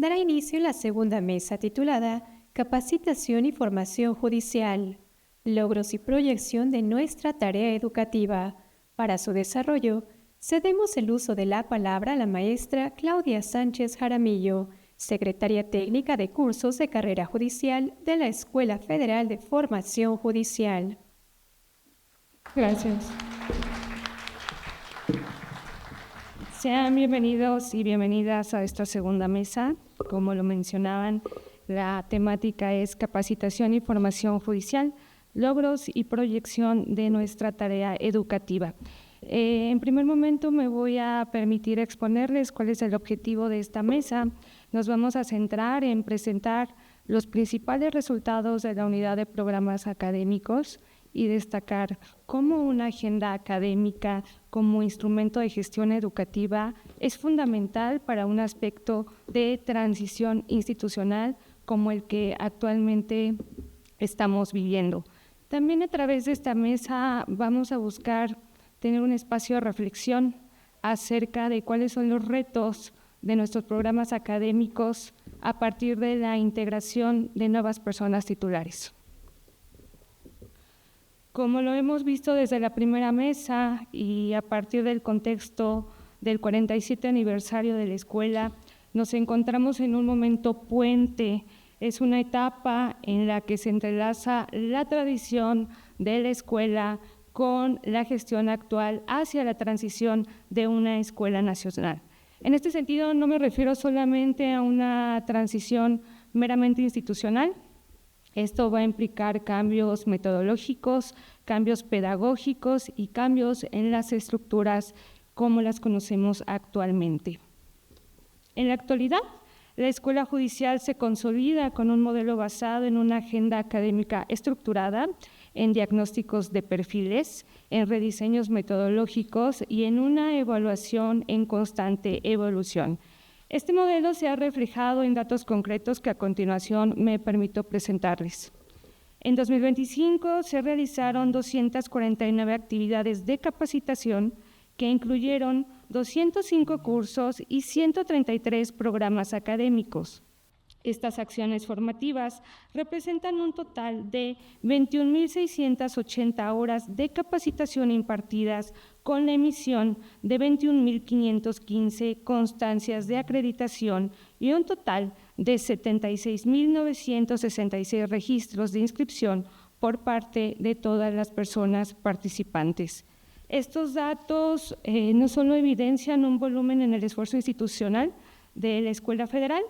dará inicio la segunda mesa titulada Capacitación y Formación Judicial, logros y proyección de nuestra tarea educativa. Para su desarrollo, cedemos el uso de la palabra a la maestra Claudia Sánchez Jaramillo, secretaria técnica de cursos de carrera judicial de la Escuela Federal de Formación Judicial. Gracias. Sean bienvenidos y bienvenidas a esta segunda mesa. Como lo mencionaban, la temática es capacitación y formación judicial, logros y proyección de nuestra tarea educativa. En primer momento me voy a permitir exponerles cuál es el objetivo de esta mesa. Nos vamos a centrar en presentar los principales resultados de la unidad de programas académicos y destacar cómo una agenda académica como instrumento de gestión educativa es fundamental para un aspecto de transición institucional como el que actualmente estamos viviendo. También a través de esta mesa vamos a buscar tener un espacio de reflexión acerca de cuáles son los retos de nuestros programas académicos a partir de la integración de nuevas personas titulares. Como lo hemos visto desde la primera mesa y a partir del contexto del 47 aniversario de la escuela, nos encontramos en un momento puente. Es una etapa en la que se entrelaza la tradición de la escuela con la gestión actual hacia la transición de una escuela nacional. En este sentido, no me refiero solamente a una transición meramente institucional. Esto va a implicar cambios metodológicos, cambios pedagógicos y cambios en las estructuras como las conocemos actualmente. En la actualidad, la escuela judicial se consolida con un modelo basado en una agenda académica estructurada, en diagnósticos de perfiles, en rediseños metodológicos y en una evaluación en constante evolución. Este modelo se ha reflejado en datos concretos que a continuación me permito presentarles. En 2025 se realizaron 249 actividades de capacitación que incluyeron 205 cursos y 133 programas académicos. Estas acciones formativas representan un total de 21.680 horas de capacitación impartidas con la emisión de 21.515 constancias de acreditación y un total de 76.966 registros de inscripción por parte de todas las personas participantes. Estos datos no solo evidencian un volumen en el esfuerzo institucional de la Escuela Federal,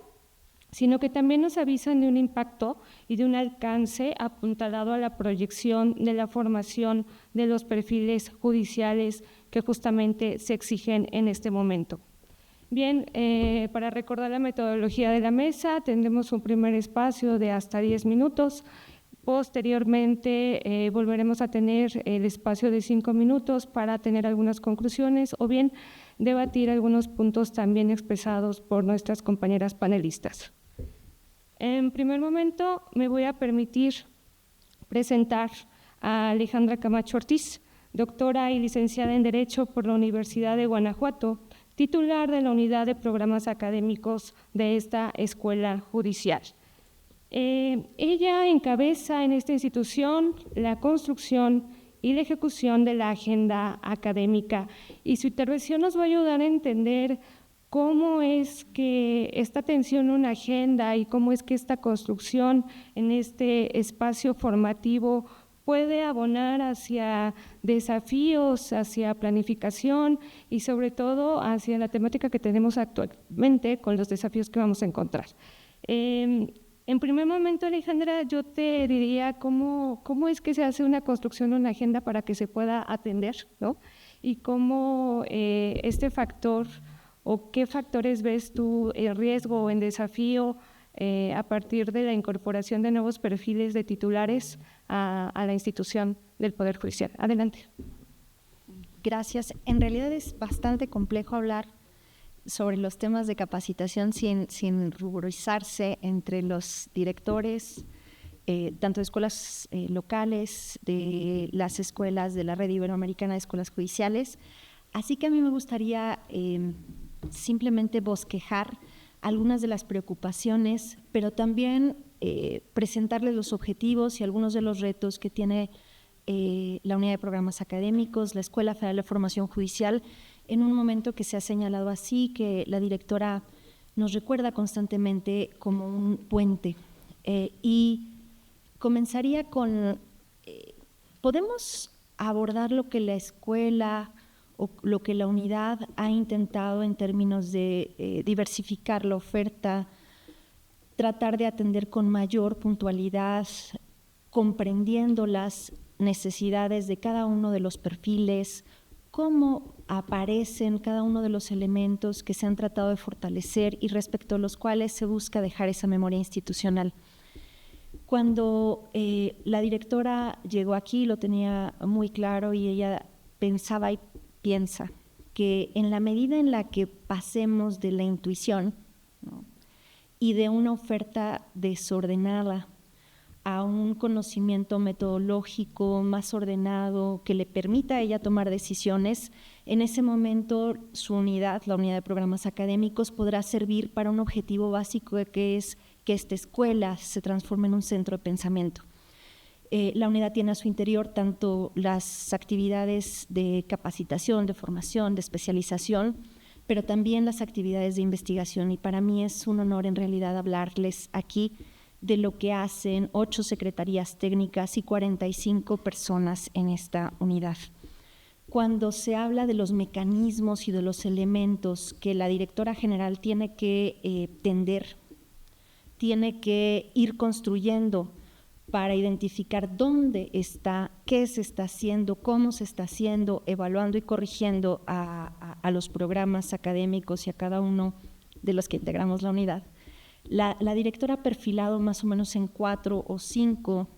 sino que también nos avisan de un impacto y de un alcance apuntalado a la proyección de la formación de los perfiles judiciales que justamente se exigen en este momento. Bien, para recordar la metodología de la mesa, tendremos un primer espacio de hasta 10 minutos. Posteriormente volveremos a tener el espacio de 5 minutos para tener algunas conclusiones o bien debatir algunos puntos también expresados por nuestras compañeras panelistas. En primer momento me voy a permitir presentar a Alejandra Camacho Ortiz, doctora y licenciada en Derecho por la Universidad de Guanajuato, titular de la unidad de programas académicos de esta escuela judicial. Ella encabeza en esta institución la construcción y la ejecución de la agenda académica y su intervención nos va a ayudar a entender cómo es que esta atención a una agenda y cómo es que esta construcción en este espacio formativo puede abonar hacia desafíos, hacia planificación y sobre todo hacia la temática que tenemos actualmente con los desafíos que vamos a encontrar. En primer momento, Alejandra, yo te diría cómo es que se hace una construcción de una agenda para que se pueda atender, ¿no? Y cómo este factor o qué factores ves tú en riesgo o en desafío a partir de la incorporación de nuevos perfiles de titulares a la institución del Poder Judicial. Adelante. Gracias. En realidad es bastante complejo hablar sobre los temas de capacitación sin ruborizarse entre los directores, tanto de escuelas locales, de las escuelas de la Red Iberoamericana de Escuelas Judiciales. Así que a mí me gustaría simplemente bosquejar algunas de las preocupaciones, pero también presentarles los objetivos y algunos de los retos que tiene la Unidad de Programas Académicos, la Escuela Federal de Formación Judicial, en un momento que se ha señalado así, que la directora nos recuerda constantemente como un puente. Y comenzaría con, ¿podemos abordar lo que la escuela o lo que la unidad ha intentado en términos de diversificar la oferta, tratar de atender con mayor puntualidad, comprendiendo las necesidades de cada uno de los perfiles, cómo aparecen cada uno de los elementos que se han tratado de fortalecer y respecto a los cuales se busca dejar esa memoria institucional? Cuando la directora llegó aquí lo tenía muy claro y ella pensaba y piensa que en la medida en la que pasemos de la intuición, ¿no?, y de una oferta desordenada a un conocimiento metodológico más ordenado que le permita a ella tomar decisiones, en ese momento su unidad, la Unidad de Programas Académicos, podrá servir para un objetivo básico que es que esta escuela se transforme en un centro de pensamiento. La unidad tiene a su interior tanto las actividades de capacitación, de formación, de especialización, pero también las actividades de investigación, y para mí es un honor en realidad hablarles aquí de lo que hacen 8 secretarías técnicas y 45 personas en esta unidad. Cuando se habla de los mecanismos y de los elementos que la directora general tiene que tender, tiene que ir construyendo para identificar dónde está, qué se está haciendo, cómo se está haciendo, evaluando y corrigiendo a los programas académicos y a cada uno de los que integramos la unidad. La directora ha perfilado más o menos en 4 o 5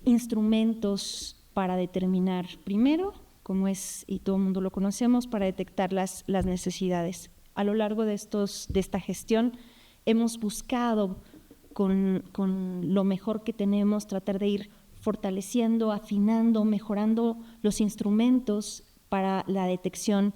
instrumentos para determinar, primero, como es, y todo el mundo lo conocemos, para detectar las necesidades. A lo largo de esta gestión hemos buscado con lo mejor que tenemos tratar de ir fortaleciendo, afinando, mejorando los instrumentos para la detección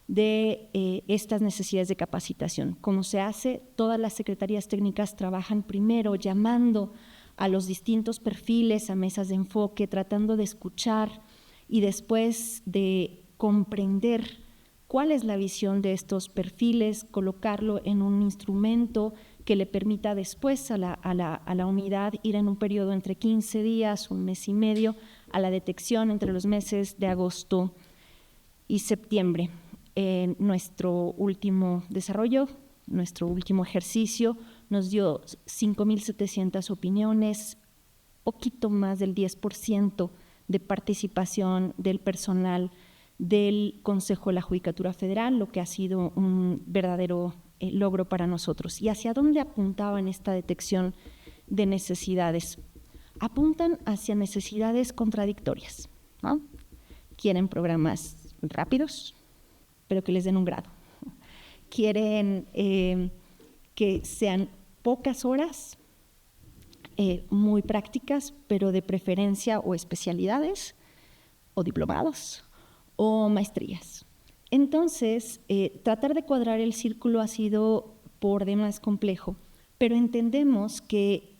de estas necesidades de capacitación. Como se hace, todas las secretarías técnicas trabajan primero llamando a los distintos perfiles, a mesas de enfoque, tratando de escuchar y después de comprender cuál es la visión de estos perfiles, colocarlo en un instrumento que le permita después a la unidad ir en un periodo entre 15 días, un mes y medio, a la detección entre los meses de agosto y septiembre. Nuestro último desarrollo, nuestro último ejercicio nos dio 5,700 opiniones, poquito más del 10% de participación del personal del Consejo de la Judicatura Federal, lo que ha sido un verdadero logro para nosotros. ¿Y hacia dónde apuntaba en esta detección de necesidades? Apuntan hacia necesidades contradictorias, ¿no? Quieren programas rápidos, pero que les den un grado. Quieren que sean pocas horas, muy prácticas, pero de preferencia o especialidades, o diplomados, o maestrías. Entonces, tratar de cuadrar el círculo ha sido por demás complejo, pero entendemos que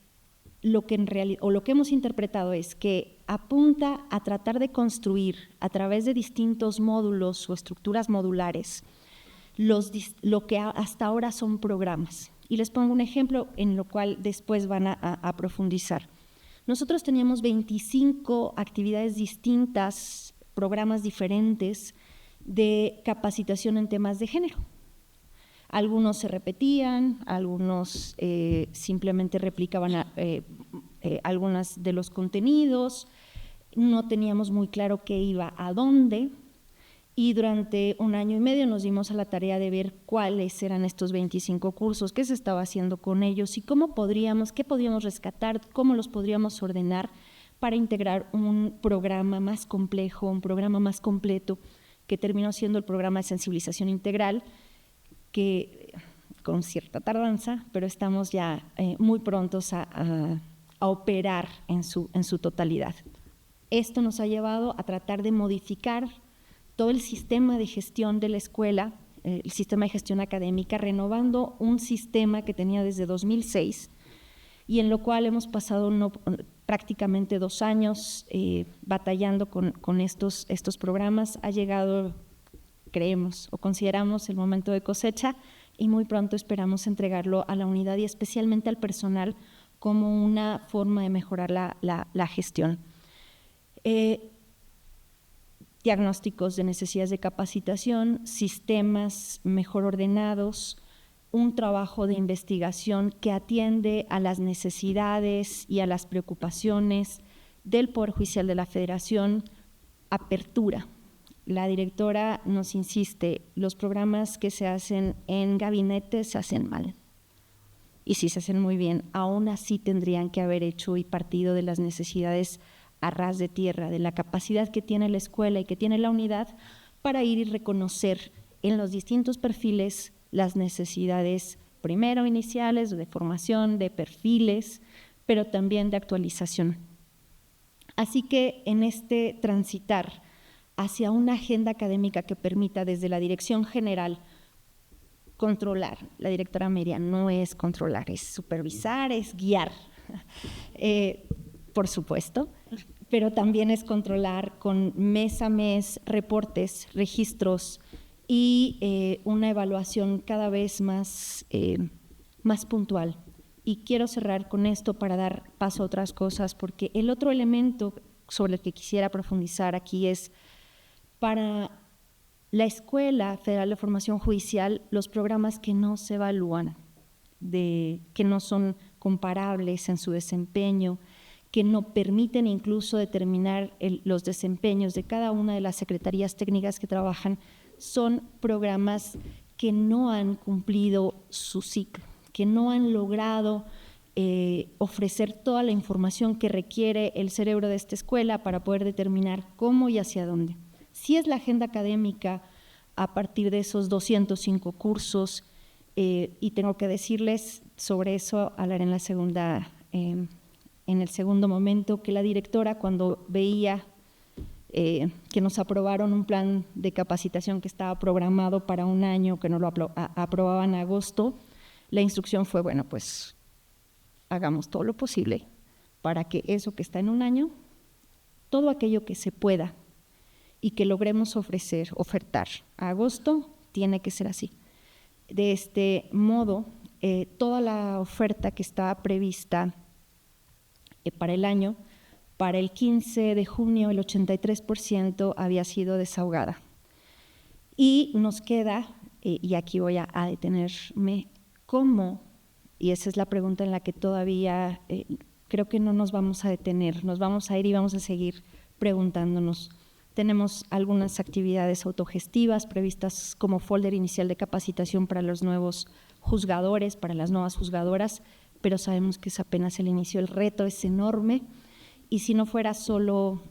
lo que en realidad, o lo que hemos interpretado es que apunta a tratar de construir a través de distintos módulos o estructuras modulares lo que hasta ahora son programas. Y les pongo un ejemplo en lo cual después van a profundizar. Nosotros teníamos 25 actividades distintas, programas diferentes de capacitación en temas de género. Algunos se repetían, algunos simplemente replicaban algunos de los contenidos, no teníamos muy claro qué iba a dónde, y durante 1 año y medio nos dimos a la tarea de ver cuáles eran estos 25 cursos, qué se estaba haciendo con ellos y qué podíamos rescatar, cómo los podríamos ordenar para integrar un programa más complejo, un programa más completo, que terminó siendo el programa de sensibilización integral, que con cierta tardanza, pero estamos ya muy prontos a operar en su totalidad. Esto nos ha llevado a tratar de modificar todo el sistema de gestión de la escuela el sistema de gestión académica, renovando un sistema que tenía desde 2006 y en lo cual hemos pasado prácticamente 2 años batallando con estos programas. Ha llegado, creemos o consideramos, el momento de cosecha y muy pronto esperamos entregarlo a la unidad y especialmente al personal como una forma de mejorar la gestión. Diagnósticos de necesidades de capacitación, sistemas mejor ordenados, un trabajo de investigación que atiende a las necesidades y a las preocupaciones del Poder Judicial de la Federación, apertura. La directora nos insiste, los programas que se hacen en gabinete se hacen mal. Y si se hacen muy bien, aún así tendrían que haber hecho y partido de las necesidades a ras de tierra, de la capacidad que tiene la escuela y que tiene la unidad para ir y reconocer en los distintos perfiles las necesidades, primero iniciales, de formación, de perfiles, pero también de actualización. Así que en este transitar hacia una agenda académica que permita desde la dirección general controlar, la directora Miriam no es controlar, es supervisar, es guiar, por supuesto, pero también es controlar con mes a mes reportes, registros y una evaluación cada vez más puntual. Y quiero cerrar con esto para dar paso a otras cosas, porque el otro elemento sobre el que quisiera profundizar aquí es para la Escuela Federal de Formación Judicial, los programas que no se evalúan, que no son comparables en su desempeño, que no permiten incluso determinar los desempeños de cada una de las secretarías técnicas que trabajan, son programas que no han cumplido su ciclo, que no han logrado ofrecer toda la información que requiere el cerebro de esta escuela para poder determinar cómo y hacia dónde. Si es la agenda académica a partir de esos 205 cursos, y tengo que decirles sobre eso, hablar en el segundo momento, que la directora cuando veía que nos aprobaron un plan de capacitación que estaba programado para un año, que no lo aprobaban en agosto, la instrucción fue, bueno, pues hagamos todo lo posible para que eso que está en un año, todo aquello que se pueda y que logremos ofertar a agosto, tiene que ser así. De este modo, toda la oferta que estaba prevista para el año, para el 15 de junio el 83% había sido desahogada. Y nos queda, y aquí voy a detenerme, ¿cómo? Y esa es la pregunta en la que todavía creo que no nos vamos a detener, nos vamos a ir y vamos a seguir preguntándonos. Tenemos algunas actividades autogestivas previstas como folder inicial de capacitación para los nuevos juzgadores, para las nuevas juzgadoras, pero sabemos que es apenas el inicio, el reto es enorme y si no fuera solo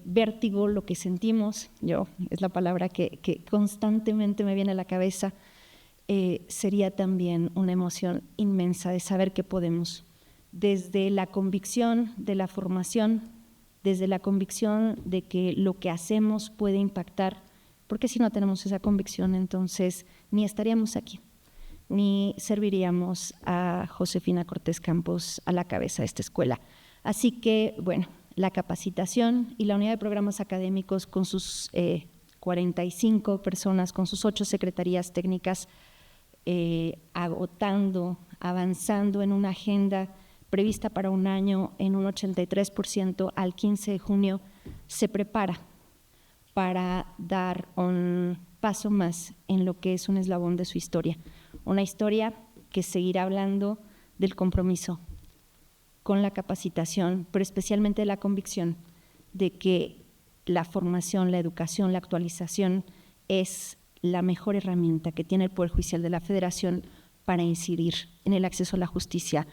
vértigo lo que sentimos, es la palabra que constantemente me viene a la cabeza, sería también una emoción inmensa de saber que podemos, desde la convicción de la formación, desde la convicción de que lo que hacemos puede impactar, porque si no tenemos esa convicción, entonces ni estaríamos aquí, ni serviríamos a Josefina Cortés Campos a la cabeza de esta escuela. Así que, bueno, la capacitación y la unidad de programas académicos con sus 45 personas, con sus 8 secretarías técnicas, agotando, avanzando en una agenda prevista para un año en un 83%, al 15 de junio se prepara para dar un paso más en lo que es un eslabón de su historia. Una historia que seguirá hablando del compromiso con la capacitación, pero especialmente de la convicción de que la formación, la educación, la actualización es la mejor herramienta que tiene el Poder Judicial de la Federación para incidir en el acceso a la justicia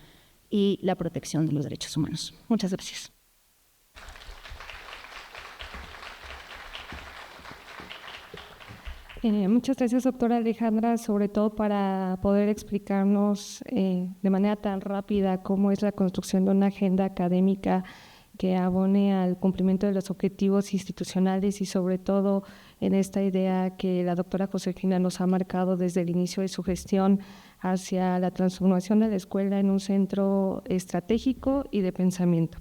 y la protección de los derechos humanos. Muchas gracias. Muchas gracias, doctora Alejandra, sobre todo para poder explicarnos de manera tan rápida cómo es la construcción de una agenda académica que abone al cumplimiento de los objetivos institucionales y sobre todo en esta idea que la doctora Josefina nos ha marcado desde el inicio de su gestión hacia la transformación de la escuela en un centro estratégico y de pensamiento.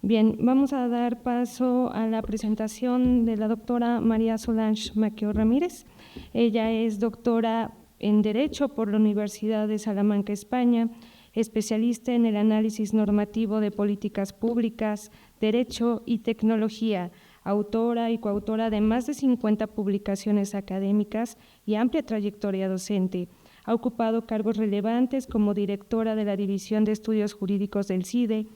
Bien, vamos a dar paso a la presentación de la doctora María Solange Maqueo Ramírez. Ella es doctora en Derecho por la Universidad de Salamanca, España, especialista en el análisis normativo de políticas públicas, derecho y tecnología, autora y coautora de más de 50 publicaciones académicas y amplia trayectoria docente. Ha ocupado cargos relevantes como directora de la División de Estudios Jurídicos del CIDE,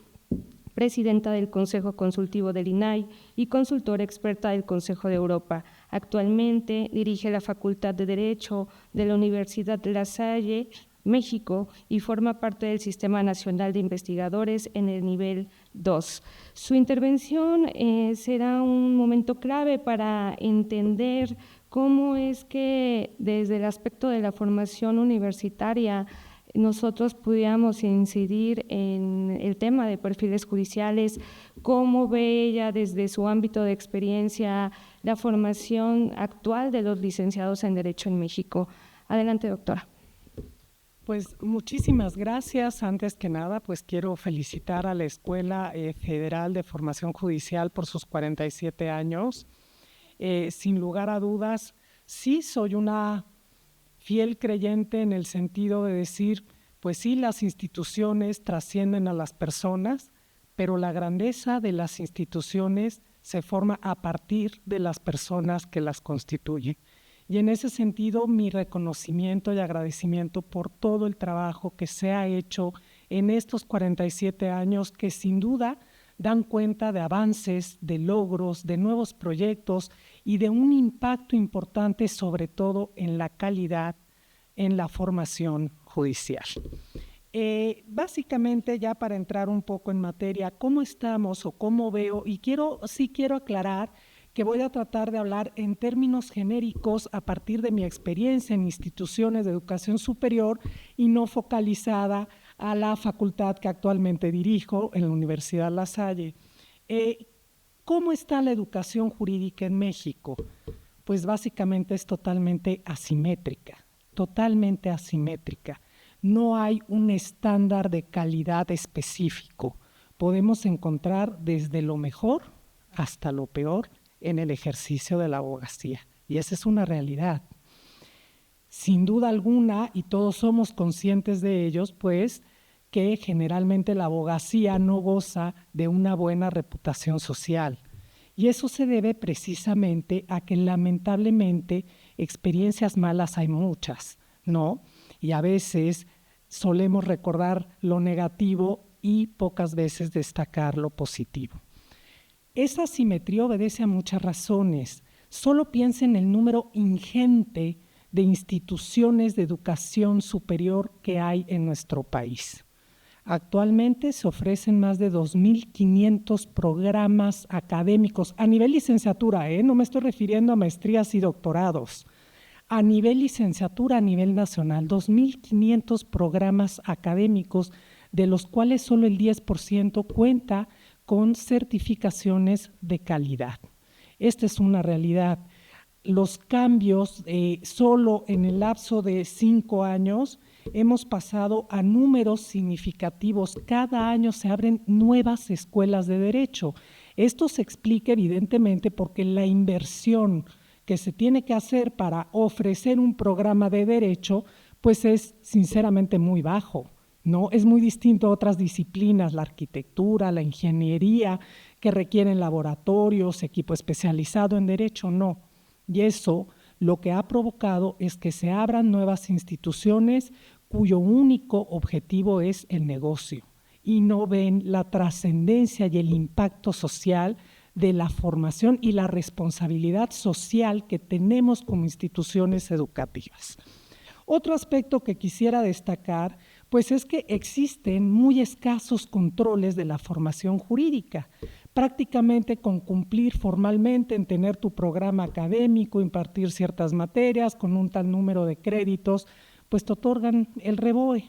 presidenta del Consejo Consultivo del INAI y consultora experta del Consejo de Europa. Actualmente dirige la Facultad de Derecho de la Universidad de La Salle, México, y forma parte del Sistema Nacional de Investigadores en el nivel 2. Su intervención será un momento clave para entender cómo es que desde el aspecto de la formación universitaria nosotros pudiéramos incidir en el tema de perfiles judiciales, cómo ve ella desde su ámbito de experiencia la formación actual de los licenciados en Derecho en México. Adelante, doctora. Pues muchísimas gracias. Antes que nada, pues quiero felicitar a la Escuela Federal de Formación Judicial por sus 47 años. Sin lugar a dudas, sí soy una fiel creyente en el sentido de decir, pues sí, las instituciones trascienden a las personas, pero la grandeza de las instituciones se forma a partir de las personas que las constituyen. Y en ese sentido, mi reconocimiento y agradecimiento por todo el trabajo que se ha hecho en estos 47 años, que sin duda dan cuenta de avances, de logros, de nuevos proyectos y de un impacto importante, sobre todo en la calidad, en la formación judicial. Básicamente, ya para entrar un poco en materia, ¿cómo estamos o cómo veo? Y quiero aclarar que voy a tratar de hablar en términos genéricos a partir de mi experiencia en instituciones de educación superior y no focalizada a la facultad que actualmente dirijo en la Universidad La Salle. ¿Cómo está la educación jurídica en México? Pues básicamente es totalmente asimétrica. No hay un estándar de calidad específico. Podemos encontrar desde lo mejor hasta lo peor en el ejercicio de la abogacía. Y esa es una realidad. Sin duda alguna, y todos somos conscientes de ellos, pues que generalmente la abogacía no goza de una buena reputación social. Y eso se debe precisamente a que lamentablemente experiencias malas hay muchas, ¿no? Y a veces solemos recordar lo negativo y pocas veces destacar lo positivo. Esa asimetría obedece a muchas razones. Solo piensa en el número ingente de instituciones de educación superior que hay en nuestro país. Actualmente se ofrecen más de 2.500 programas académicos a nivel licenciatura, no me estoy refiriendo a maestrías y doctorados. A nivel licenciatura, a nivel nacional, 2.500 programas académicos, de los cuales solo el 10% cuenta con certificaciones de calidad. Esta es una realidad. Los cambios, solo en el lapso de 5 años, hemos pasado a números significativos. Cada año se abren nuevas escuelas de derecho. Esto se explica evidentemente porque la inversión que se tiene que hacer para ofrecer un programa de derecho, pues es sinceramente muy bajo, ¿no? Es muy distinto a otras disciplinas, la arquitectura, la ingeniería, que requieren laboratorios, equipo especializado en derecho, no. Y eso lo que ha provocado es que se abran nuevas instituciones cuyo único objetivo es el negocio y no ven la trascendencia y el impacto social de la formación y la responsabilidad social que tenemos como instituciones educativas. Otro aspecto que quisiera destacar, pues es que existen muy escasos controles de la formación jurídica. Prácticamente con cumplir formalmente en tener tu programa académico, impartir ciertas materias con un tal número de créditos, pues te otorgan el REBOE.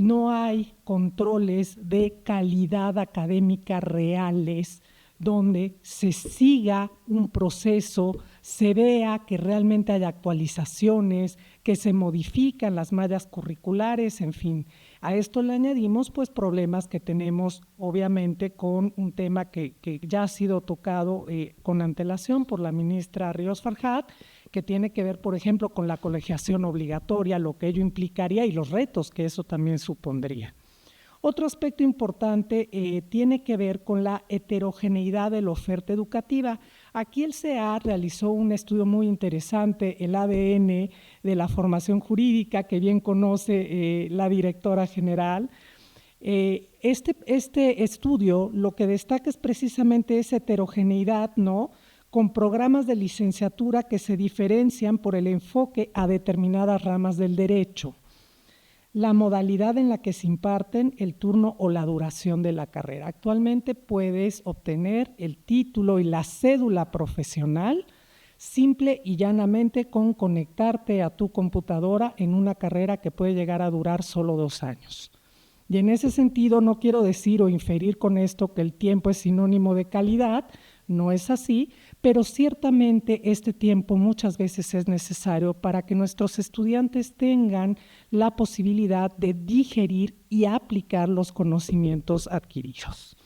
no hay controles de calidad académica reales donde se siga un proceso, se vea que realmente hay actualizaciones, que se modifican las mallas curriculares, en fin. A esto le añadimos pues problemas que tenemos obviamente con un tema que ya ha sido tocado con antelación por la ministra Ríos Farjat, que tiene que ver, por ejemplo, con la colegiación obligatoria, lo que ello implicaría y los retos que eso también supondría. Otro aspecto importante tiene que ver con la heterogeneidad de la oferta educativa. Aquí el CEA realizó un estudio muy interesante, el ADN de la formación jurídica, que bien conoce la directora general. Este estudio lo que destaca es precisamente esa heterogeneidad, ¿no?, con programas de licenciatura que se diferencian por el enfoque a determinadas ramas del derecho, la modalidad en la que se imparten, el turno o la duración de la carrera. Actualmente puedes obtener el título y la cédula profesional simple y llanamente con conectarte a tu computadora en una carrera que puede llegar a durar solo 2 años. Y en ese sentido no quiero decir o inferir con esto que el tiempo es sinónimo de calidad, no es así, pero ciertamente este tiempo muchas veces es necesario para que nuestros estudiantes tengan la posibilidad de digerir y aplicar los conocimientos adquiridos.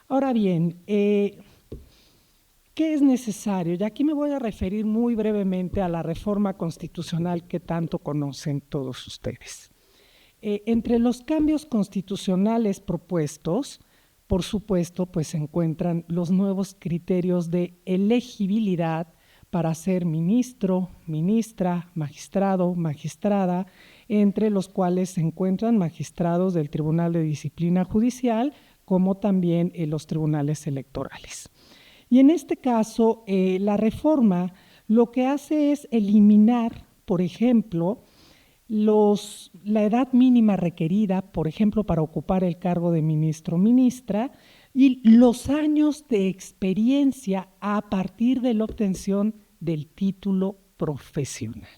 Ahora bien, ¿qué es necesario? Y aquí me voy a referir muy brevemente a la reforma constitucional que tanto conocen todos ustedes. Entre los cambios constitucionales propuestos, por supuesto, pues se encuentran los nuevos criterios de elegibilidad para ser ministro, ministra, magistrado, magistrada, entre los cuales se encuentran magistrados del Tribunal de Disciplina Judicial, como también los tribunales electorales. Y en este caso, la reforma lo que hace es eliminar, por ejemplo, la edad mínima requerida, por ejemplo, para ocupar el cargo de ministro o ministra, y los años de experiencia a partir de la obtención del título profesional.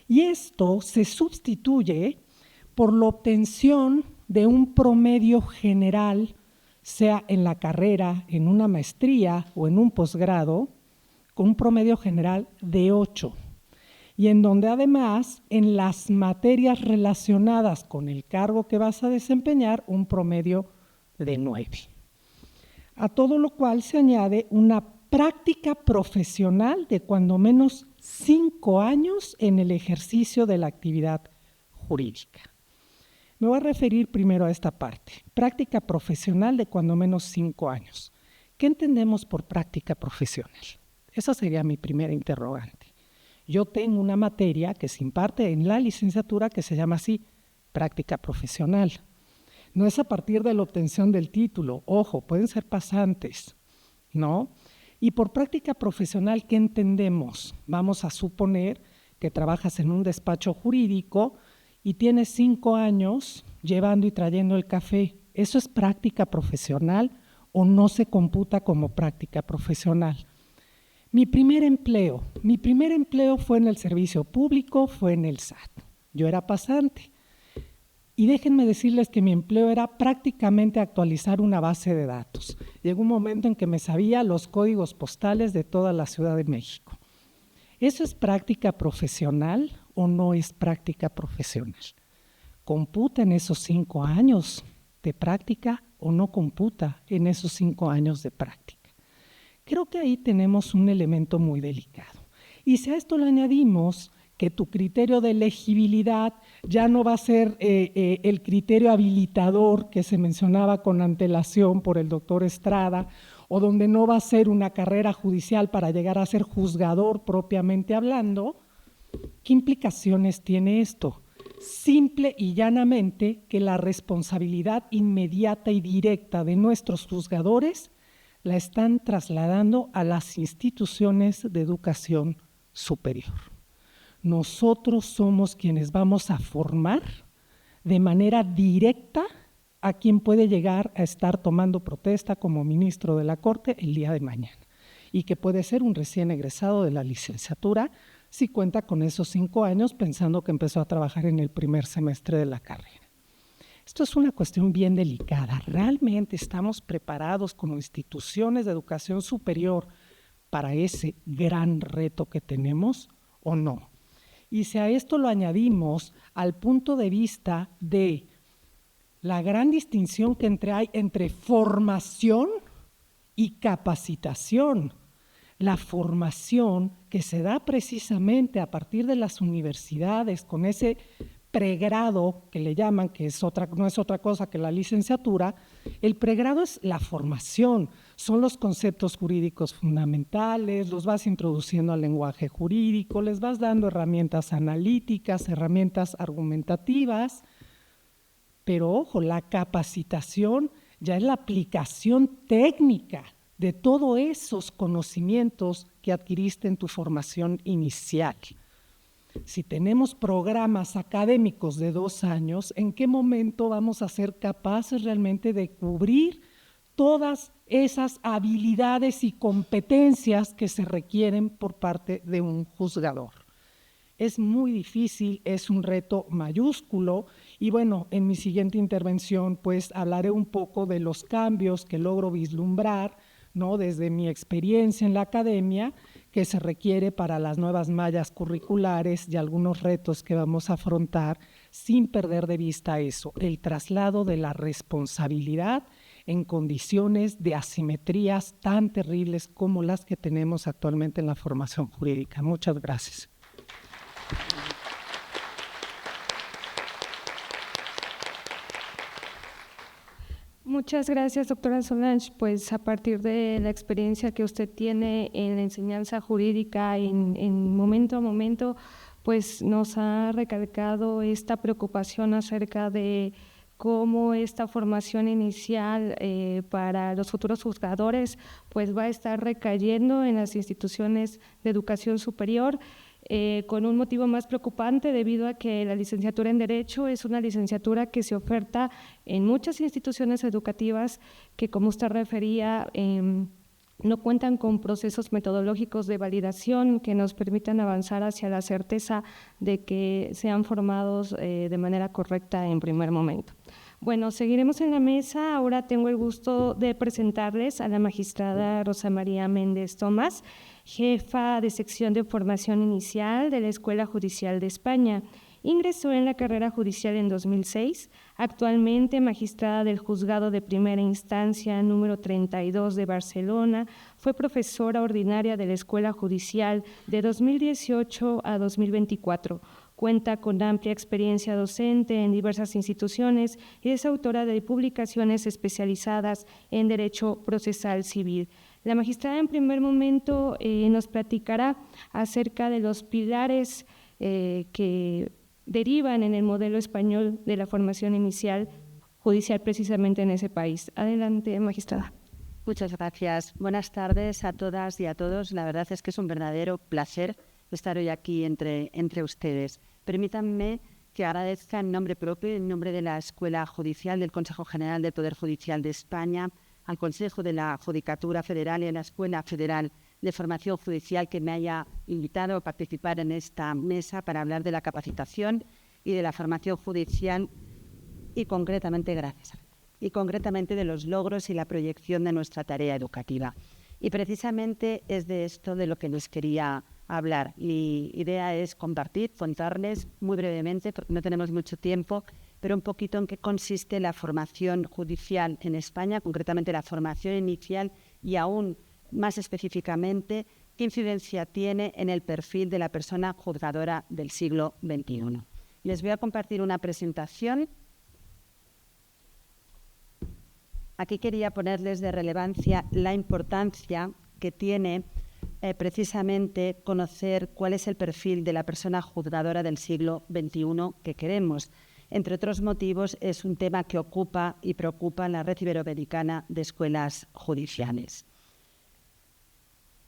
Y esto se sustituye por la obtención de un promedio general, sea en la carrera, en una maestría o en un posgrado, con un promedio general de 8. Y en donde además en las materias relacionadas con el cargo que vas a desempeñar, un promedio de 9. A todo lo cual se añade una práctica profesional de cuando menos 5 años en el ejercicio de la actividad jurídica. Me voy a referir primero a esta parte, práctica profesional de cuando menos 5 años. ¿Qué entendemos por práctica profesional? Esa sería mi primera interrogante. Yo tengo una materia que se imparte en la licenciatura que se llama así, práctica profesional. No es a partir de la obtención del título, ojo, pueden ser pasantes, ¿no? Y por práctica profesional, ¿qué entendemos? Vamos a suponer que trabajas en un despacho jurídico y tienes 5 años llevando y trayendo el café. ¿Eso es práctica profesional o no se computa como práctica profesional? Mi primer empleo fue en el servicio público, fue en el SAT. Yo era pasante. Y déjenme decirles que mi empleo era prácticamente actualizar una base de datos. Llegó un momento en que me sabía los códigos postales de toda la Ciudad de México. ¿Eso es práctica profesional o no es práctica profesional? ¿Computa en esos 5 años de práctica o no computa en esos 5 años de práctica? Creo que ahí tenemos un elemento muy delicado. Y si a esto le añadimos que tu criterio de elegibilidad ya no va a ser el criterio habilitador que se mencionaba con antelación por el doctor Estrada, o donde no va a ser una carrera judicial para llegar a ser juzgador propiamente hablando, ¿qué implicaciones tiene esto? Simple y llanamente que la responsabilidad inmediata y directa de nuestros juzgadores la están trasladando a las instituciones de educación superior. Nosotros somos quienes vamos a formar de manera directa a quien puede llegar a estar tomando protesta como ministro de la Corte el día de mañana y que puede ser un recién egresado de la licenciatura si cuenta con esos 5 años pensando que empezó a trabajar en el primer semestre de la carrera. Esto es una cuestión bien delicada. ¿Realmente estamos preparados como instituciones de educación superior para ese gran reto que tenemos o no? Y si a esto lo añadimos al punto de vista de la gran distinción que hay entre formación y capacitación, la formación que se da precisamente a partir de las universidades con ese pregrado que le llaman, que no es otra cosa que la licenciatura. El pregrado es la formación, son los conceptos jurídicos fundamentales, los vas introduciendo al lenguaje jurídico, les vas dando herramientas analíticas, herramientas argumentativas, pero ojo, la capacitación ya es la aplicación técnica de todos esos conocimientos que adquiriste en tu formación inicial. Si tenemos programas académicos de 2 años, ¿en qué momento vamos a ser capaces realmente de cubrir todas esas habilidades y competencias que se requieren por parte de un juzgador? Es muy difícil, es un reto mayúsculo y bueno, en mi siguiente intervención pues hablaré un poco de los cambios que logro vislumbrar, ¿no?, desde mi experiencia en la academia, que se requiere para las nuevas mallas curriculares y algunos retos que vamos a afrontar sin perder de vista eso, el traslado de la responsabilidad en condiciones de asimetrías tan terribles como las que tenemos actualmente en la formación jurídica. Muchas gracias. Muchas gracias, doctora Solange. Pues a partir de la experiencia que usted tiene en la enseñanza jurídica, en momento a momento, pues nos ha recalcado esta preocupación acerca de cómo esta formación inicial para los futuros juzgadores pues va a estar recayendo en las instituciones de educación superior, con un motivo más preocupante debido a que la licenciatura en Derecho es una licenciatura que se oferta en muchas instituciones educativas que, como usted refería, no cuentan con procesos metodológicos de validación que nos permitan avanzar hacia la certeza de que sean formados de manera correcta en primer momento. Bueno, seguiremos en la mesa. Ahora tengo el gusto de presentarles a la magistrada Rosa María Méndez Tomás, jefa de sección de formación inicial de la Escuela Judicial de España. Ingresó en la carrera judicial en 2006, actualmente magistrada del Juzgado de Primera Instancia número 32 de Barcelona, fue profesora ordinaria de la Escuela Judicial de 2018 a 2024. Cuenta con amplia experiencia docente en diversas instituciones y es autora de publicaciones especializadas en Derecho Procesal Civil. La magistrada en primer momento nos platicará acerca de los pilares que derivan en el modelo español de la formación inicial judicial precisamente en ese país. Adelante, magistrada. Muchas gracias. Buenas tardes a todas y a todos. La verdad es que es un verdadero placer estar hoy aquí entre ustedes. Permítanme que agradezca en nombre propio, en nombre de la Escuela Judicial del Consejo General del Poder Judicial de España, al Consejo de la Judicatura Federal y a la Escuela Federal de Formación Judicial que me haya invitado a participar en esta mesa para hablar de la capacitación y de la formación judicial y concretamente de los logros y la proyección de nuestra tarea educativa. Y precisamente es de esto de lo que les quería hablar. Mi idea es contarles muy brevemente, porque no tenemos mucho tiempo, pero un poquito en qué consiste la formación judicial en España, concretamente la formación inicial y aún más específicamente qué incidencia tiene en el perfil de la persona juzgadora del siglo XXI. Les voy a compartir una presentación. Aquí quería ponerles de relevancia la importancia que tiene precisamente conocer cuál es el perfil de la persona juzgadora del siglo XXI que queremos. Entre otros motivos, es un tema que ocupa y preocupa en la red iberoamericana de escuelas judiciales.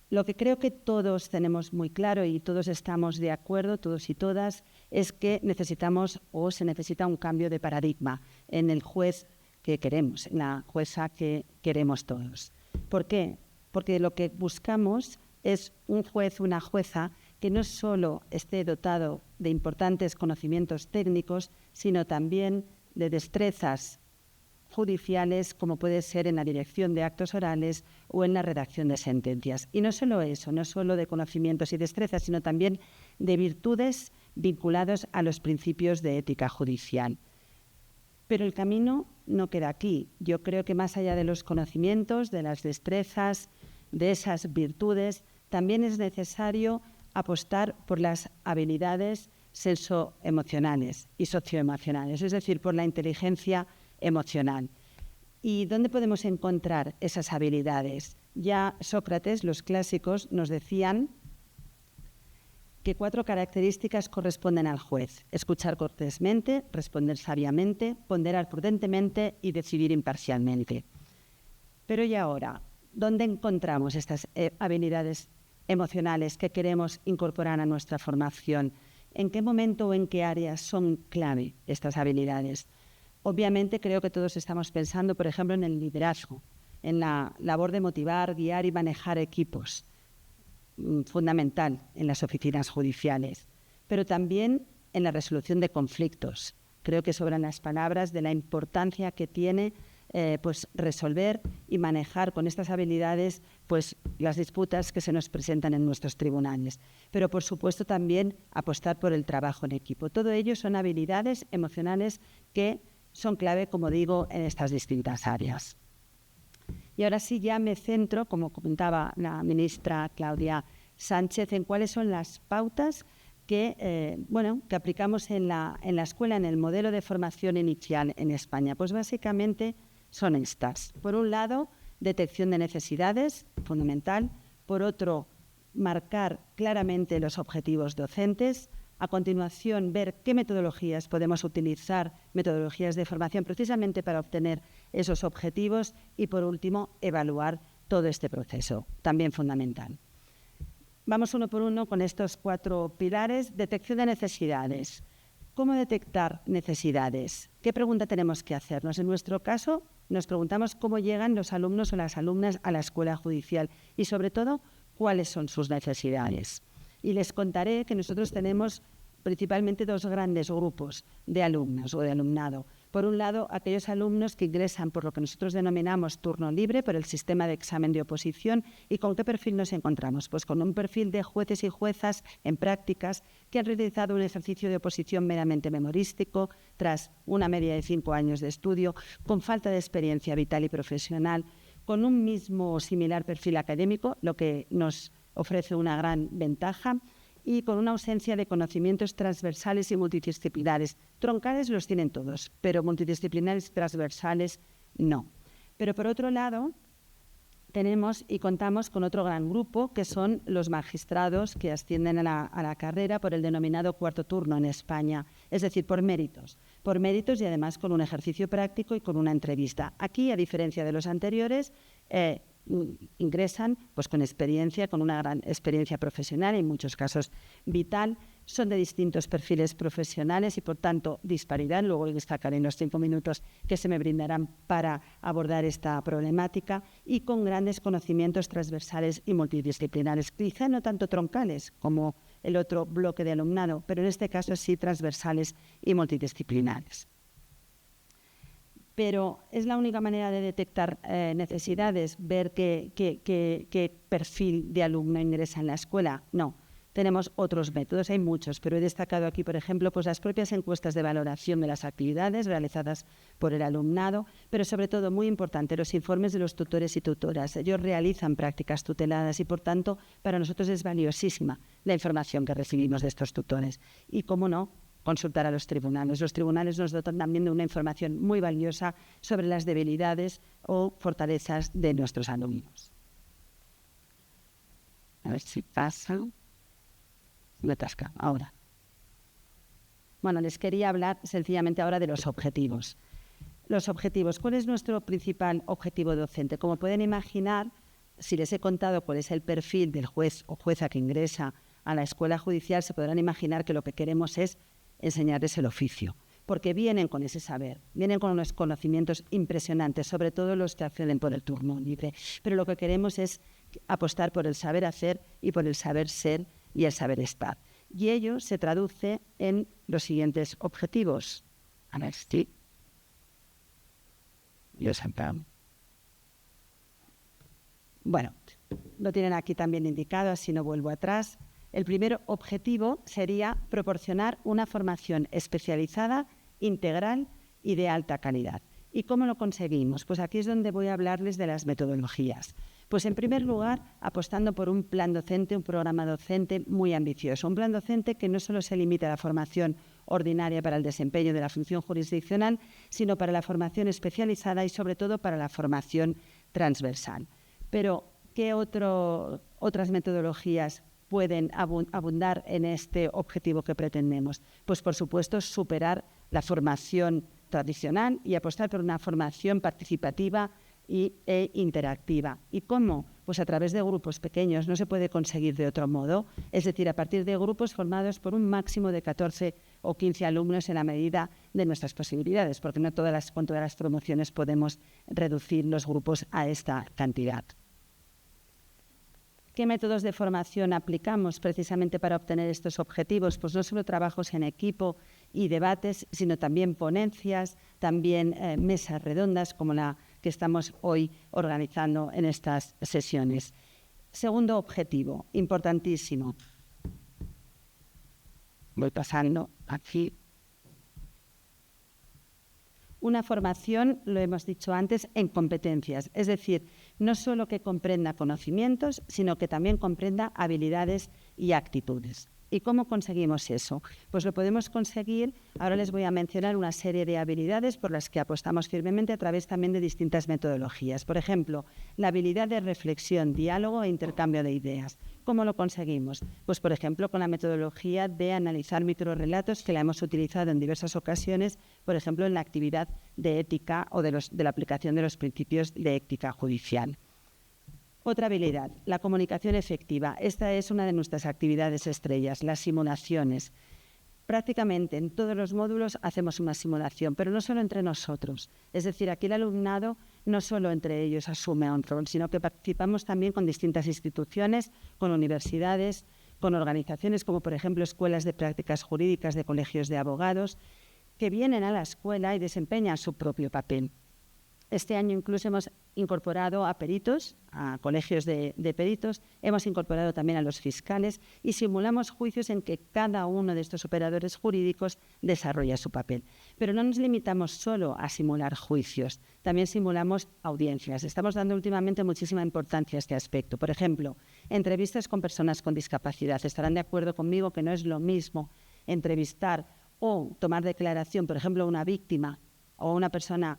Lo que creo que todos tenemos muy claro y todos estamos de acuerdo, todos y todas, es que necesitamos o se necesita un cambio de paradigma en el juez que queremos, en la jueza que queremos todos. ¿Por qué? Porque lo que buscamos es un juez, una jueza que no solo esté dotado de importantes conocimientos técnicos, sino también de destrezas judiciales, como puede ser en la dirección de actos orales o en la redacción de sentencias. Y no solo eso, no solo de conocimientos y destrezas, sino también de virtudes vinculadas a los principios de ética judicial. Pero el camino no queda aquí. Yo creo que más allá de los conocimientos, de las destrezas, de esas virtudes, también es necesario apostar por las habilidades sensoemocionales y socioemocionales, es decir, por la inteligencia emocional. ¿Y dónde podemos encontrar esas habilidades? Ya Sócrates, los clásicos, nos decían que 4 características corresponden al juez: escuchar cortésmente, responder sabiamente, ponderar prudentemente y decidir imparcialmente. Pero ¿y ahora? ¿Dónde encontramos estas habilidades emocionales que queremos incorporar a nuestra formación? ¿En qué momento o en qué áreas son clave estas habilidades? Obviamente creo que todos estamos pensando, por ejemplo, en el liderazgo, en la labor de motivar, guiar y manejar equipos, fundamental en las oficinas judiciales, pero también en la resolución de conflictos. Creo que sobran las palabras de la importancia que tiene pues resolver y manejar con estas habilidades pues las disputas que se nos presentan en nuestros tribunales. Pero por supuesto también apostar por el trabajo en equipo. Todo ello son habilidades emocionales que son clave, como digo, en estas distintas áreas. Y ahora sí ya me centro, como comentaba la ministra Claudia Sánchez, en cuáles son las pautas que aplicamos en la escuela, en el modelo de formación inicial en España. Pues básicamente son estas. Por un lado, detección de necesidades, fundamental. Por otro, marcar claramente los objetivos docentes. A continuación, ver qué metodologías podemos utilizar, metodologías de formación, precisamente para obtener esos objetivos. Y, por último, evaluar todo este proceso, también fundamental. Vamos uno por uno con estos 4 pilares. Detección de necesidades. ¿Cómo detectar necesidades? ¿Qué pregunta tenemos que hacernos? En nuestro caso, nos preguntamos cómo llegan los alumnos o las alumnas a la escuela judicial y, sobre todo, cuáles son sus necesidades. Y les contaré que nosotros tenemos principalmente 2 grandes grupos de alumnos o de alumnado. Por un lado, aquellos alumnos que ingresan por lo que nosotros denominamos turno libre, por el sistema de examen de oposición. ¿Y con qué perfil nos encontramos? Pues con un perfil de jueces y juezas en prácticas que han realizado un ejercicio de oposición meramente memorístico, tras una media de 5 años de estudio, con falta de experiencia vital y profesional, con un mismo o similar perfil académico, lo que nos ofrece una gran ventaja, y con una ausencia de conocimientos transversales y multidisciplinares. Troncales los tienen todos, pero multidisciplinares y transversales no. Pero por otro lado, tenemos y contamos con otro gran grupo, que son los magistrados que ascienden a la carrera por el denominado 4º turno en España, es decir, por méritos y además con un ejercicio práctico y con una entrevista. Aquí, a diferencia de los anteriores, ingresan pues con experiencia, con una gran experiencia profesional, en muchos casos vital, son de distintos perfiles profesionales y por tanto disparidad. Luego destacaré en los 5 minutos que se me brindarán para abordar esta problemática, y con grandes conocimientos transversales y multidisciplinares, quizá no tanto troncales como el otro bloque de alumnado, pero en este caso sí transversales y multidisciplinares. Pero ¿es la única manera de detectar necesidades, ver qué perfil de alumno ingresa en la escuela? No, tenemos otros métodos, hay muchos, pero he destacado aquí, por ejemplo, pues las propias encuestas de valoración de las actividades realizadas por el alumnado, pero sobre todo, muy importante, los informes de los tutores y tutoras. Ellos realizan prácticas tuteladas y, por tanto, para nosotros es valiosísima la información que recibimos de estos tutores. Y, cómo no, consultar a los tribunales. Los tribunales nos dotan también de una información muy valiosa sobre las debilidades o fortalezas de nuestros alumnos. A ver si pasa. Me atasca. Ahora. Bueno, les quería hablar sencillamente ahora de los objetivos. Los objetivos. ¿Cuál es nuestro principal objetivo docente? Como pueden imaginar, si les he contado cuál es el perfil del juez o jueza que ingresa a la escuela judicial, se podrán imaginar que lo que queremos es enseñarles el oficio, porque vienen con ese saber, vienen con unos conocimientos impresionantes, sobre todo los que acceden por el turno libre. Pero lo que queremos es apostar por el saber hacer y por el saber ser y el saber estar. Y ello se traduce en los siguientes objetivos. A ver, sí. Bueno, lo tienen aquí también indicado, así no vuelvo atrás. El primer objetivo sería proporcionar una formación especializada, integral y de alta calidad. ¿Y cómo lo conseguimos? Pues aquí es donde voy a hablarles de las metodologías. Pues en primer lugar, apostando por un plan docente, un programa docente muy ambicioso. Un plan docente que no solo se limita a la formación ordinaria para el desempeño de la función jurisdiccional, sino para la formación especializada y sobre todo para la formación transversal. Pero, ¿qué otras metodologías pueden abundar en este objetivo que pretendemos? Pues, por supuesto, superar la formación tradicional y apostar por una formación participativa e interactiva. ¿Y cómo? Pues a través de grupos pequeños, no se puede conseguir de otro modo, es decir, a partir de grupos formados por un máximo de 14 o 15 alumnos en la medida de nuestras posibilidades, porque no con todas las promociones podemos reducir los grupos a esta cantidad. ¿Qué métodos de formación aplicamos precisamente para obtener estos objetivos? Pues no solo trabajos en equipo y debates, sino también ponencias, también mesas redondas como la que estamos hoy organizando en estas sesiones. Segundo objetivo, importantísimo. Voy pasando aquí. Una formación, lo hemos dicho antes, en competencias, es decir, no solo que comprenda conocimientos, sino que también comprenda habilidades y actitudes. ¿Y cómo conseguimos eso? Pues lo podemos conseguir, ahora les voy a mencionar una serie de habilidades por las que apostamos firmemente a través también de distintas metodologías. Por ejemplo, la habilidad de reflexión, diálogo e intercambio de ideas. ¿Cómo lo conseguimos? Pues, por ejemplo, con la metodología de analizar microrrelatos que la hemos utilizado en diversas ocasiones, por ejemplo, en la actividad de ética o de la aplicación de los principios de ética judicial. Otra habilidad, la comunicación efectiva. Esta es una de nuestras actividades estrellas, las simulaciones. Prácticamente en todos los módulos hacemos una simulación, pero no solo entre nosotros. Es decir, aquí el alumnado no solo entre ellos asume un rol, sino que participamos también con distintas instituciones, con universidades, con organizaciones como, por ejemplo, escuelas de prácticas jurídicas de colegios de abogados, que vienen a la escuela y desempeñan su propio papel. Este año incluso hemos incorporado a peritos, a colegios de peritos, hemos incorporado también a los fiscales y simulamos juicios en que cada uno de estos operadores jurídicos desarrolla su papel. Pero no nos limitamos solo a simular juicios, también simulamos audiencias. Estamos dando últimamente muchísima importancia a este aspecto. Por ejemplo, entrevistas con personas con discapacidad. Estarán de acuerdo conmigo que no es lo mismo entrevistar o tomar declaración, por ejemplo, a una víctima o una persona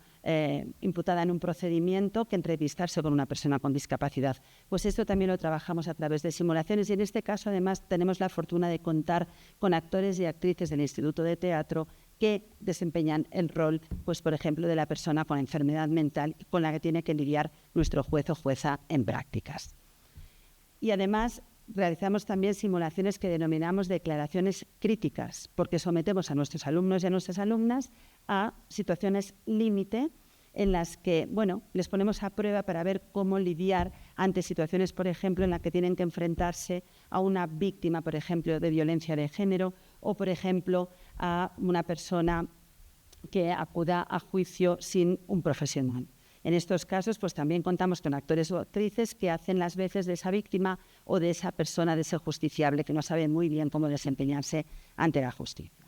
imputada en un procedimiento que entrevistarse con una persona con discapacidad. Pues esto también lo trabajamos a través de simulaciones y en este caso además tenemos la fortuna de contar con actores y actrices del Instituto de Teatro que desempeñan el rol, pues por ejemplo, de la persona con enfermedad mental con la que tiene que lidiar nuestro juez o jueza en prácticas. Y además realizamos también simulaciones que denominamos declaraciones críticas, porque sometemos a nuestros alumnos y a nuestras alumnas a situaciones límite en las que, les ponemos a prueba para ver cómo lidiar ante situaciones, por ejemplo, en las que tienen que enfrentarse a una víctima, por ejemplo, de violencia de género o, por ejemplo, a una persona que acuda a juicio sin un profesional. En estos casos, pues también contamos con actores o actrices que hacen las veces de esa víctima o de esa persona, de ese justiciable que no sabe muy bien cómo desempeñarse ante la justicia.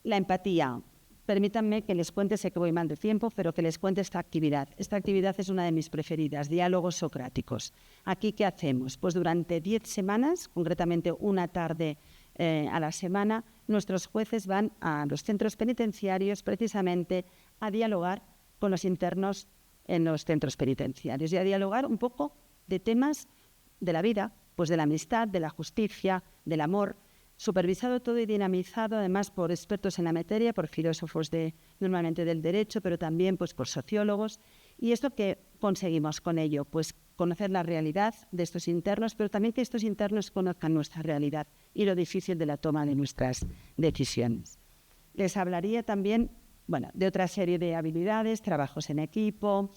La empatía. Permítanme que les cuente, sé que voy mal de tiempo, pero que les cuente esta actividad. Esta actividad es una de mis preferidas, diálogos socráticos. ¿Aquí qué hacemos? Pues durante 10 semanas, concretamente una tarde a la semana, nuestros jueces van a los centros penitenciarios precisamente a dialogar con los internos en los centros penitenciarios y a dialogar un poco de temas de la vida, pues de la amistad, de la justicia, del amor, supervisado todo y dinamizado además por expertos en la materia, por filósofos normalmente del derecho, pero también pues por sociólogos. ¿Y esto qué conseguimos con ello? Pues conocer la realidad de estos internos, pero también que estos internos conozcan nuestra realidad y lo difícil de la toma de nuestras decisiones. Les hablaría también de otra serie de habilidades, trabajos en equipo,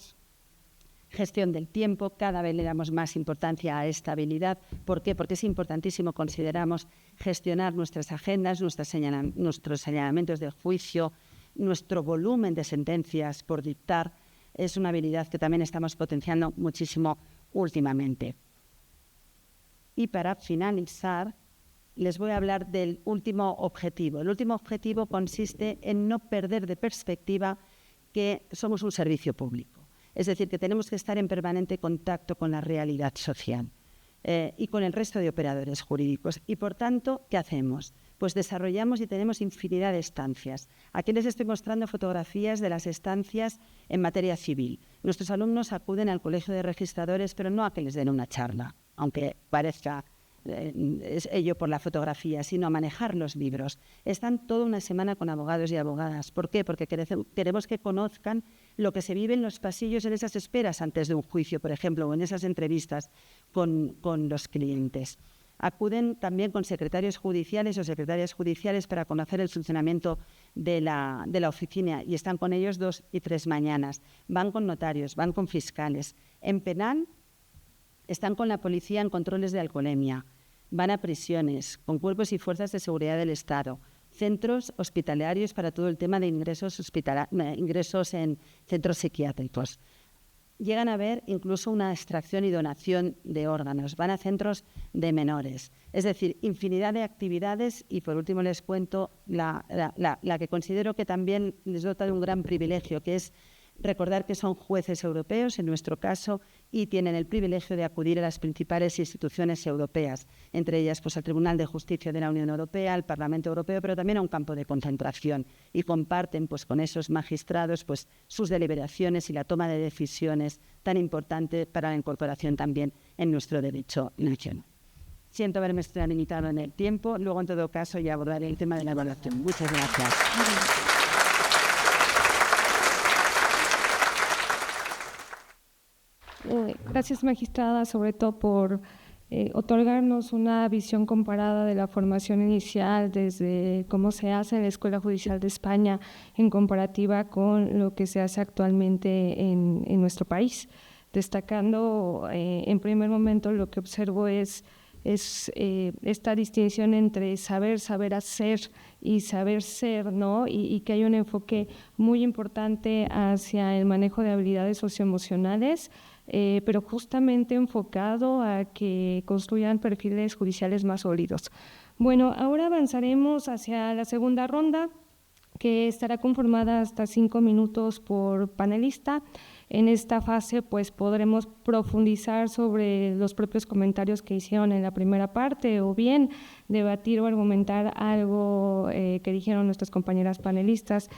gestión del tiempo. Cada vez le damos más importancia a esta habilidad. ¿Por qué? Porque es importantísimo, consideramos, gestionar nuestras agendas, nuestros señalamientos de juicio, nuestro volumen de sentencias por dictar es una habilidad que también estamos potenciando muchísimo últimamente. Y para finalizar, les voy a hablar del último objetivo. El último objetivo consiste en no perder de perspectiva que somos un servicio público. Es decir, que tenemos que estar en permanente contacto con la realidad social y con el resto de operadores jurídicos. Y, por tanto, ¿qué hacemos? Pues desarrollamos y tenemos infinidad de estancias. Aquí les estoy mostrando fotografías de las estancias en materia civil. Nuestros alumnos acuden al Colegio de Registradores, pero no a que les den una charla, aunque parezca es ello por la fotografía, sino a manejar los libros. Están toda una semana con abogados y abogadas. ¿Por qué? Porque queremos que conozcan lo que se vive en los pasillos en esas esperas antes de un juicio, por ejemplo, o en esas entrevistas con los clientes. Acuden también con secretarios judiciales o secretarias judiciales para conocer el funcionamiento de la oficina y están con ellos 2 y 3 mañanas. Van con notarios, van con fiscales. En penal están con la policía en controles de alcoholemia. Van a prisiones, con cuerpos y fuerzas de seguridad del Estado, centros hospitalarios para todo el tema de ingresos en centros psiquiátricos. Llegan a ver incluso una extracción y donación de órganos, van a centros de menores. Es decir, infinidad de actividades y por último les cuento la que considero que también les dota de un gran privilegio, que es recordar que son jueces europeos, en nuestro caso, y tienen el privilegio de acudir a las principales instituciones europeas, entre ellas pues, al Tribunal de Justicia de la Unión Europea, al Parlamento Europeo, pero también a un campo de concentración. Y comparten pues, con esos magistrados pues, sus deliberaciones y la toma de decisiones tan importante para la incorporación también en nuestro derecho nacional. Siento haberme limitado en el tiempo, luego en todo caso ya abordaré el tema de la evaluación. Muchas gracias. Gracias, magistrada, sobre todo por otorgarnos una visión comparada de la formación inicial desde cómo se hace en la Escuela Judicial de España en comparativa con lo que se hace actualmente en nuestro país. Destacando en primer momento lo que observo es esta distinción entre saber hacer y saber ser, ¿no? Y que hay un enfoque muy importante hacia el manejo de habilidades socioemocionales, pero justamente enfocado a que construyan perfiles judiciales más sólidos. Bueno, ahora avanzaremos hacia la segunda ronda, que estará conformada hasta 5 minutos por panelista. En esta fase pues podremos profundizar sobre los propios comentarios que hicieron en la primera parte o bien debatir o argumentar algo que dijeron nuestras compañeras panelistas.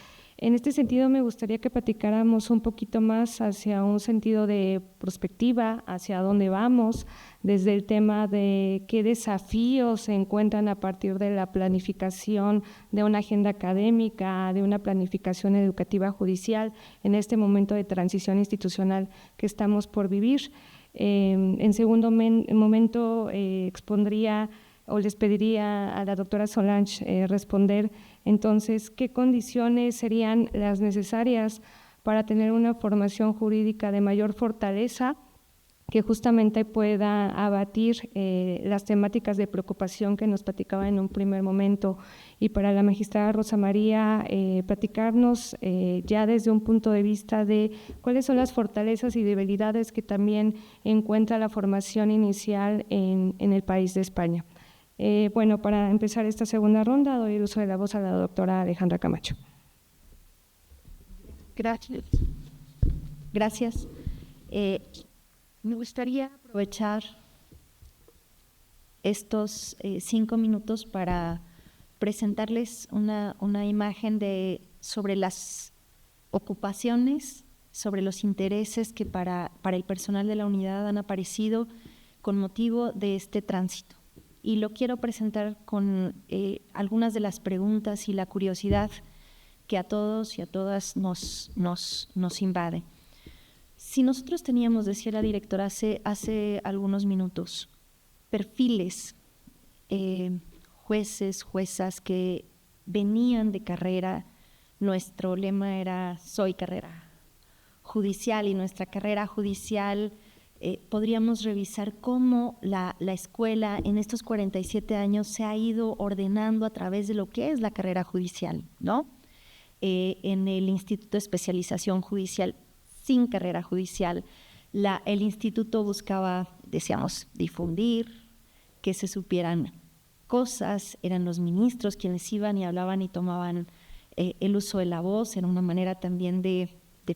En este sentido, me gustaría que platicáramos un poquito más hacia un sentido de perspectiva, hacia dónde vamos, desde el tema de qué desafíos se encuentran a partir de la planificación de una agenda académica, de una planificación educativa judicial en este momento de transición institucional que estamos por vivir. En segundo momento, expondría o les pediría a la doctora Solange responder entonces qué condiciones serían las necesarias para tener una formación jurídica de mayor fortaleza que justamente pueda abatir las temáticas de preocupación que nos platicaba en un primer momento. Y para la magistrada Rosa María, platicarnos ya desde un punto de vista de cuáles son las fortalezas y debilidades que también encuentra la formación inicial en el país de España. Bueno, para empezar esta segunda ronda, doy el uso de la voz a la doctora Alejandra Camacho. Gracias. Me gustaría aprovechar estos 5 minutos para presentarles una imagen sobre las ocupaciones, sobre los intereses que para el personal de la unidad han aparecido con motivo de este tránsito. Y lo quiero presentar con algunas de las preguntas y la curiosidad que a todos y a todas nos invade. Si nosotros teníamos, decía la directora hace algunos minutos, perfiles, jueces, juezas que venían de carrera, nuestro lema era soy carrera judicial y nuestra carrera judicial podríamos revisar cómo la escuela en estos 47 años se ha ido ordenando a través de lo que es la carrera judicial, ¿no? en el Instituto de Especialización Judicial sin carrera judicial. El instituto buscaba, decíamos, difundir, que se supieran cosas, eran los ministros quienes iban y hablaban y tomaban el uso de la voz, era una manera también de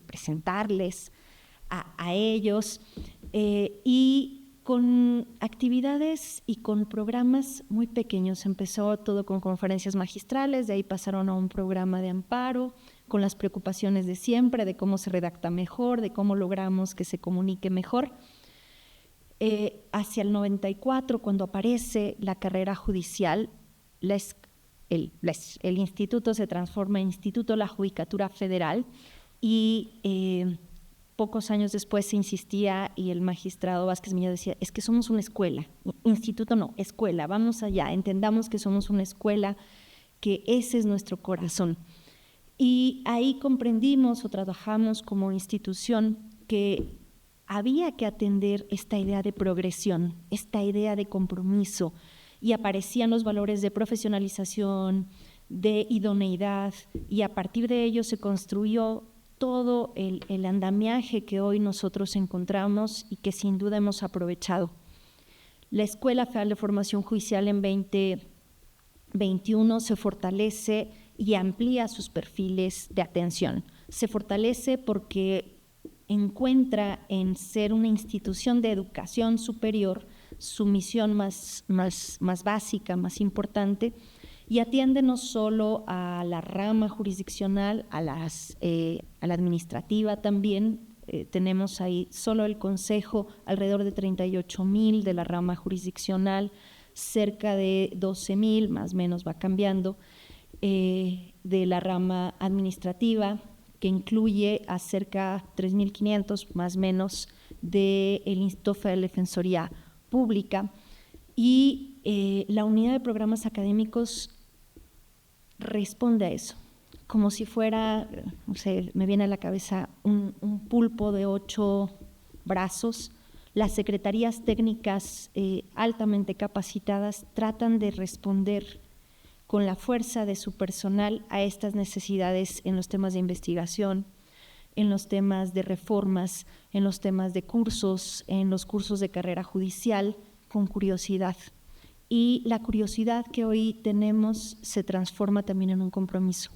presentarles a ellos, y con actividades y con programas muy pequeños. Empezó todo con conferencias magistrales, de ahí pasaron a un programa de amparo, con las preocupaciones de siempre, de cómo se redacta mejor, de cómo logramos que se comunique mejor. Hacia el 94, cuando aparece la carrera judicial, el instituto se transforma en Instituto de la Judicatura Federal y pocos años después se insistía y el magistrado Vázquez Miño decía, es que somos una escuela, instituto no, escuela, vamos allá, entendamos que somos una escuela, que ese es nuestro corazón. Y ahí comprendimos o trabajamos como institución que había que atender esta idea de progresión, esta idea de compromiso, y aparecían los valores de profesionalización, de idoneidad, y a partir de ello se construyó todo el andamiaje que hoy nosotros encontramos y que sin duda hemos aprovechado. La Escuela Federal de Formación Judicial en 2021 se fortalece y amplía sus perfiles de atención. Se fortalece porque encuentra en ser una institución de educación superior su misión más básica, más importante, y atiende no solo a la rama jurisdiccional, a la administrativa también. Tenemos ahí solo el Consejo alrededor de 38,000 de la rama jurisdiccional, cerca de 12,000, más o menos va cambiando, de la rama administrativa, que incluye a cerca de 3,500 más o menos del Instituto Federal de Defensoría Pública, y la unidad de programas académicos responde a eso, como si fuera, no sé, me viene a la cabeza un pulpo de 8 brazos. Las secretarías técnicas altamente capacitadas tratan de responder con la fuerza de su personal a estas necesidades en los temas de investigación, en los temas de reformas, en los temas de cursos, en los cursos de carrera judicial, con curiosidad. Y la curiosidad que hoy tenemos se transforma también en un compromiso.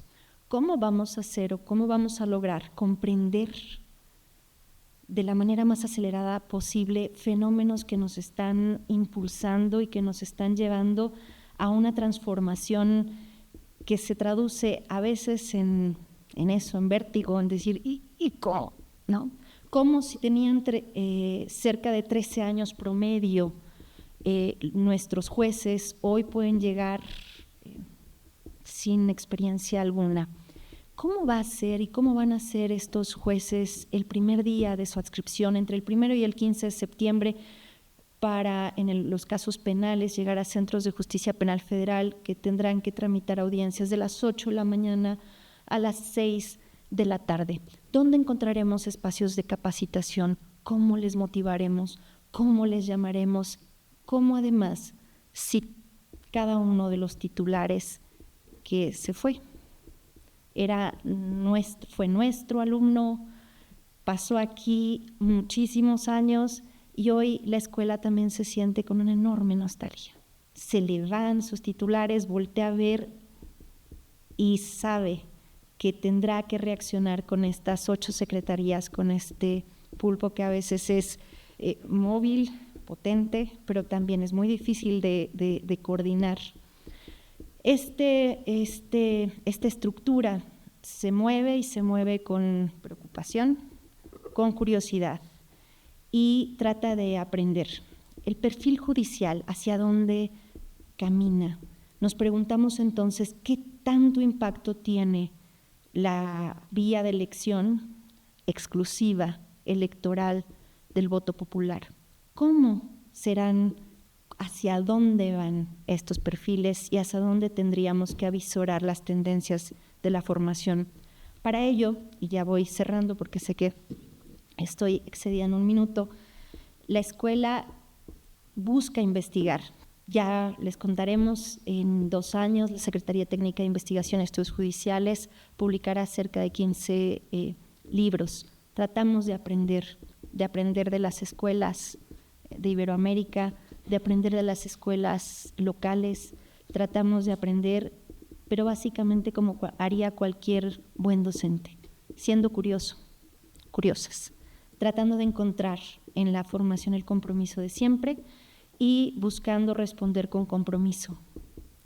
¿Cómo vamos a hacer o cómo vamos a lograr comprender de la manera más acelerada posible fenómenos que nos están impulsando y que nos están llevando a una transformación que se traduce a veces en eso, en vértigo, en decir, ¿y cómo? ¿No? Como si tenían cerca de 13 años promedio nuestros jueces, hoy pueden llegar sin experiencia alguna. ¿Cómo va a ser y cómo van a ser estos jueces el primer día de su adscripción, entre el 1 y el 15 de septiembre, para, en los casos penales, llegar a centros de justicia penal federal que tendrán que tramitar audiencias de las 8 de la mañana a las 6 de la tarde? ¿Dónde encontraremos espacios de capacitación? ¿Cómo les motivaremos? ¿Cómo les llamaremos? ¿Cómo además, si cada uno de los titulares que se fue fue nuestro alumno, pasó aquí muchísimos años y hoy la escuela también se siente con una enorme nostalgia? Se le van sus titulares, voltea a ver y sabe que tendrá que reaccionar con estas 8 secretarías, con este pulpo que a veces es móvil, potente, pero también es muy difícil de coordinar. Esta estructura se mueve y se mueve con preocupación, con curiosidad, y trata de aprender. El perfil judicial, ¿hacia dónde camina? Nos preguntamos entonces, ¿qué tanto impacto tiene la vía de elección exclusiva, electoral, del voto popular? ¿Cómo serán, hacia dónde van estos perfiles y hacia dónde tendríamos que avisorar las tendencias de la formación? Para ello, y ya voy cerrando porque sé que estoy excedida en un minuto, la escuela busca investigar Ya les contaremos, en 2 años la Secretaría Técnica de Investigación y Estudios Judiciales publicará cerca de 15 libros. Tratamos de aprender de las escuelas de Iberoamérica, de aprender de las escuelas locales, tratamos de aprender, pero básicamente como haría cualquier buen docente, siendo curiosas, tratando de encontrar en la formación el compromiso de siempre y buscando responder con compromiso,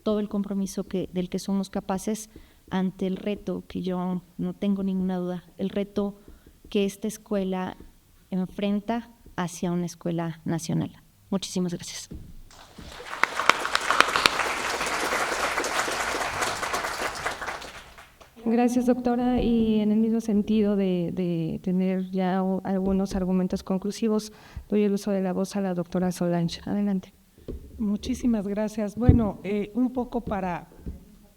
todo el compromiso del que somos capaces ante el reto, que yo no tengo ninguna duda, el reto que esta escuela enfrenta hacia una escuela nacional. Muchísimas gracias. Gracias, doctora. Y en el mismo sentido de tener ya algunos argumentos conclusivos, doy el uso de la voz a la doctora Solange. Adelante. Muchísimas gracias. Bueno, un poco para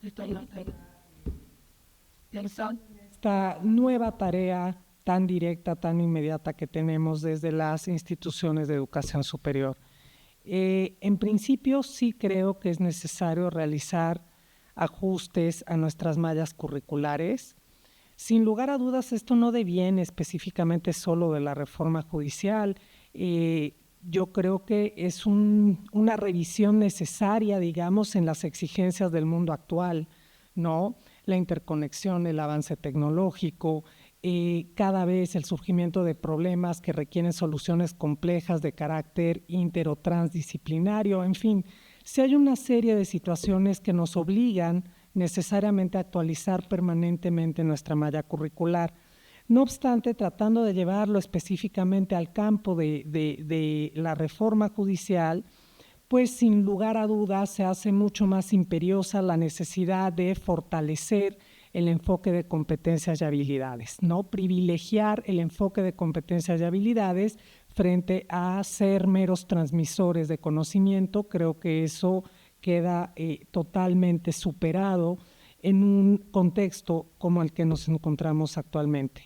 esta nueva tarea tan directa, tan inmediata que tenemos desde las instituciones de educación superior. En principio, sí creo que es necesario realizar ajustes a nuestras mallas curriculares. Sin lugar a dudas, esto no deviene específicamente solo de la reforma judicial. Yo creo que es una revisión necesaria, digamos, en las exigencias del mundo actual, ¿no? La interconexión, el avance tecnológico, cada vez el surgimiento de problemas que requieren soluciones complejas de carácter inter o transdisciplinario, en fin. Si hay una serie de situaciones que nos obligan necesariamente a actualizar permanentemente nuestra malla curricular. No obstante, tratando de llevarlo específicamente al campo de la reforma judicial, pues sin lugar a dudas se hace mucho más imperiosa la necesidad de fortalecer el enfoque de competencias y habilidades, ¿no? Privilegiar el enfoque de competencias y habilidades frente a ser meros transmisores de conocimiento. Creo que eso queda totalmente superado en un contexto como el que nos encontramos actualmente.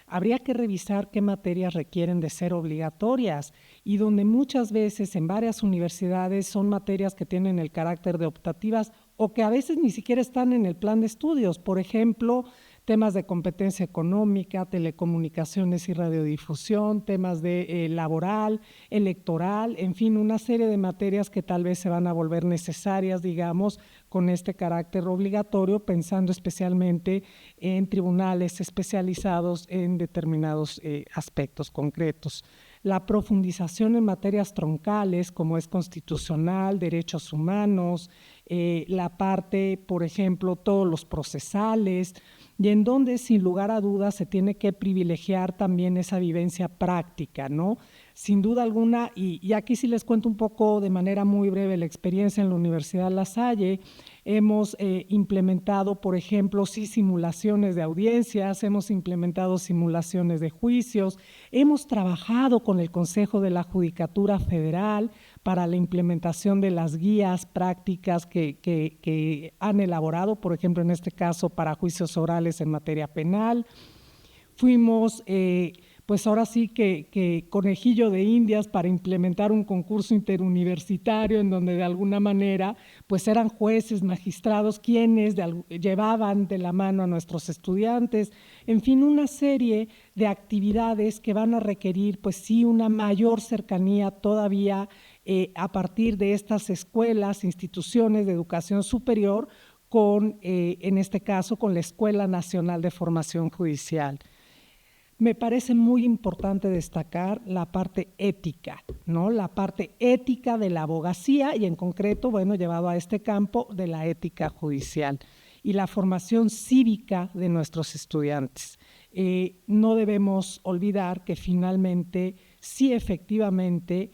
Habría que revisar qué materias requieren de ser obligatorias y donde muchas veces en varias universidades son materias que tienen el carácter de optativas o que a veces ni siquiera están en el plan de estudios. Por ejemplo, temas de competencia económica, telecomunicaciones y radiodifusión, temas de laboral, electoral, en fin, una serie de materias que tal vez se van a volver necesarias, digamos, con este carácter obligatorio, pensando especialmente en tribunales especializados en determinados aspectos concretos. La profundización en materias troncales, como es constitucional, derechos humanos, la parte, por ejemplo, todos los procesales, y en donde sin lugar a dudas se tiene que privilegiar también esa vivencia práctica, ¿no? Sin duda alguna, y aquí sí les cuento un poco de manera muy breve la experiencia en la Universidad La Salle. Hemos implementado, por ejemplo, sí, simulaciones de audiencias, hemos implementado simulaciones de juicios, hemos trabajado con el Consejo de la Judicatura Federal para la implementación de las guías prácticas que han elaborado, por ejemplo, en este caso, para juicios orales en materia penal. Fuimos, pues ahora sí que conejillo de indias para implementar un concurso interuniversitario en donde de alguna manera pues eran jueces, magistrados quienes llevaban de la mano a nuestros estudiantes, en fin, una serie de actividades que van a requerir pues sí una mayor cercanía todavía a partir de estas escuelas, instituciones de educación superior con, en este caso, con la Escuela Nacional de Formación Judicial. Me parece muy importante destacar la parte ética, ¿no? La parte ética de la abogacía y en concreto, bueno, llevado a este campo de la ética judicial y la formación cívica de nuestros estudiantes. No debemos olvidar que finalmente, sí efectivamente,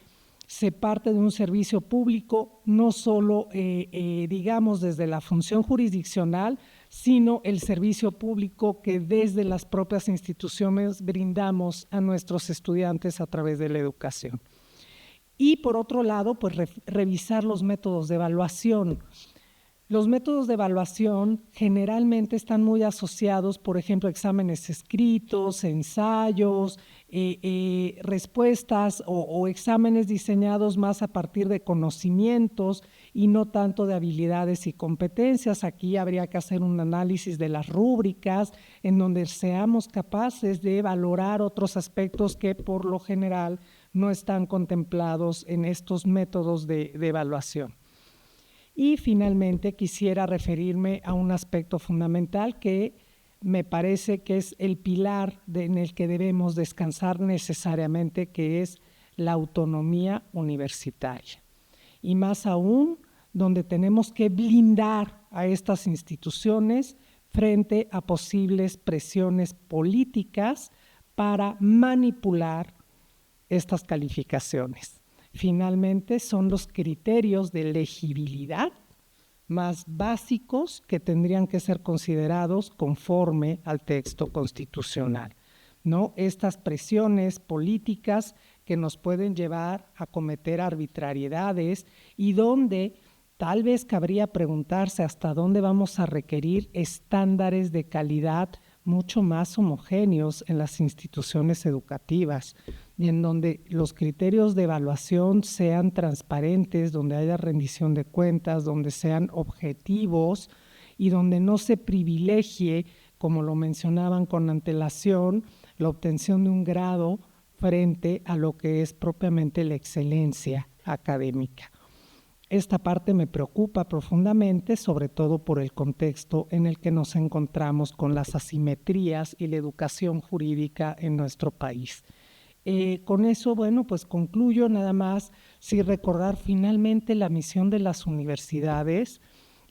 se parte de un servicio público, no solo, digamos, desde la función jurisdiccional, sino el servicio público que desde las propias instituciones brindamos a nuestros estudiantes a través de la educación. Y por otro lado, pues revisar los métodos de evaluación. Los métodos de evaluación generalmente están muy asociados, por ejemplo, a exámenes escritos, ensayos, respuestas o exámenes diseñados más a partir de conocimientos y no tanto de habilidades y competencias. Aquí habría que hacer un análisis de las rúbricas en donde seamos capaces de valorar otros aspectos que por lo general no están contemplados en estos métodos de evaluación. Y finalmente quisiera referirme a un aspecto fundamental que me parece que es el pilar en el que debemos descansar necesariamente, que es la autonomía universitaria. Y más aún, donde tenemos que blindar a estas instituciones frente a posibles presiones políticas para manipular estas calificaciones. Finalmente, son los criterios de legibilidad más básicos que tendrían que ser considerados conforme al texto constitucional, ¿no? Estas presiones políticas que nos pueden llevar a cometer arbitrariedades y donde tal vez cabría preguntarse hasta dónde vamos a requerir estándares de calidad mucho más homogéneos en las instituciones educativas y en donde los criterios de evaluación sean transparentes, donde haya rendición de cuentas, donde sean objetivos y donde no se privilegie, como lo mencionaban con antelación, la obtención de un grado frente a lo que es propiamente la excelencia académica. Esta parte me preocupa profundamente, sobre todo por el contexto en el que nos encontramos con las asimetrías y la educación jurídica en nuestro país. Con eso, bueno, pues concluyo nada más, sí recordar finalmente la misión de las universidades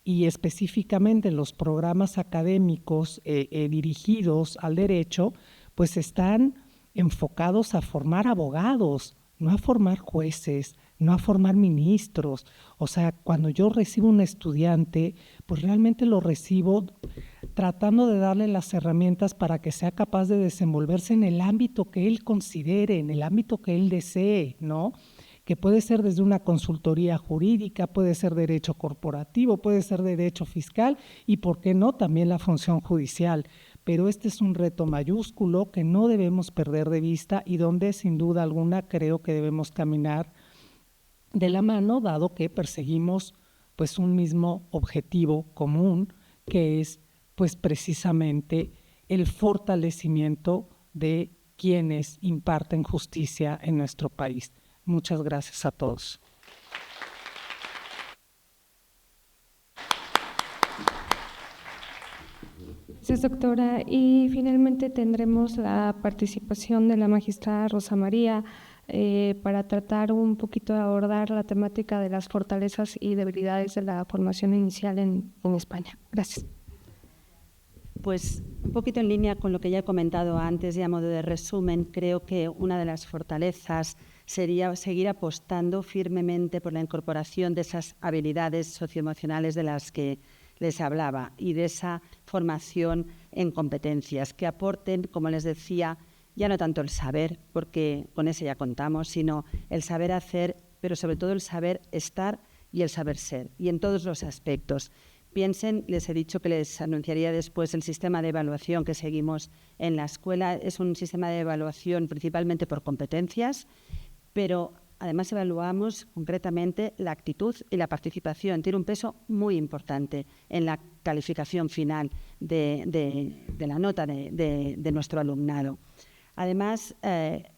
y específicamente los programas académicos dirigidos al derecho, pues están enfocados a formar abogados, no a formar jueces, no a formar ministros. O sea, cuando yo recibo un estudiante, pues realmente lo recibo tratando de darle las herramientas para que sea capaz de desenvolverse en el ámbito que él considere, en el ámbito que él desee, ¿no? Que puede ser desde una consultoría jurídica, puede ser derecho corporativo, puede ser derecho fiscal y, ¿por qué no?, también la función judicial. Pero este es un reto mayúsculo que no debemos perder de vista y donde sin duda alguna creo que debemos caminar de la mano, dado que perseguimos pues un mismo objetivo común, que es pues precisamente el fortalecimiento de quienes imparten justicia en nuestro país. Muchas gracias a todos. Gracias, doctora. Y finalmente tendremos la participación de la magistrada Rosa María para tratar un poquito de abordar la temática de las fortalezas y debilidades de la formación inicial en España. Gracias. Pues un poquito en línea con lo que ya he comentado antes y a modo de resumen, creo que una de las fortalezas sería seguir apostando firmemente por la incorporación de esas habilidades socioemocionales de las que les hablaba y de esa formación en competencias que aporten, como les decía, ya no tanto el saber, porque con ese ya contamos, sino el saber hacer, pero sobre todo el saber estar y el saber ser, y en todos los aspectos. Piensen, les he dicho que les anunciaría después el sistema de evaluación que seguimos en la escuela. Es un sistema de evaluación principalmente por competencias, pero además evaluamos concretamente la actitud y la participación. Tiene un peso muy importante en la calificación final de la nota de nuestro alumnado. Además,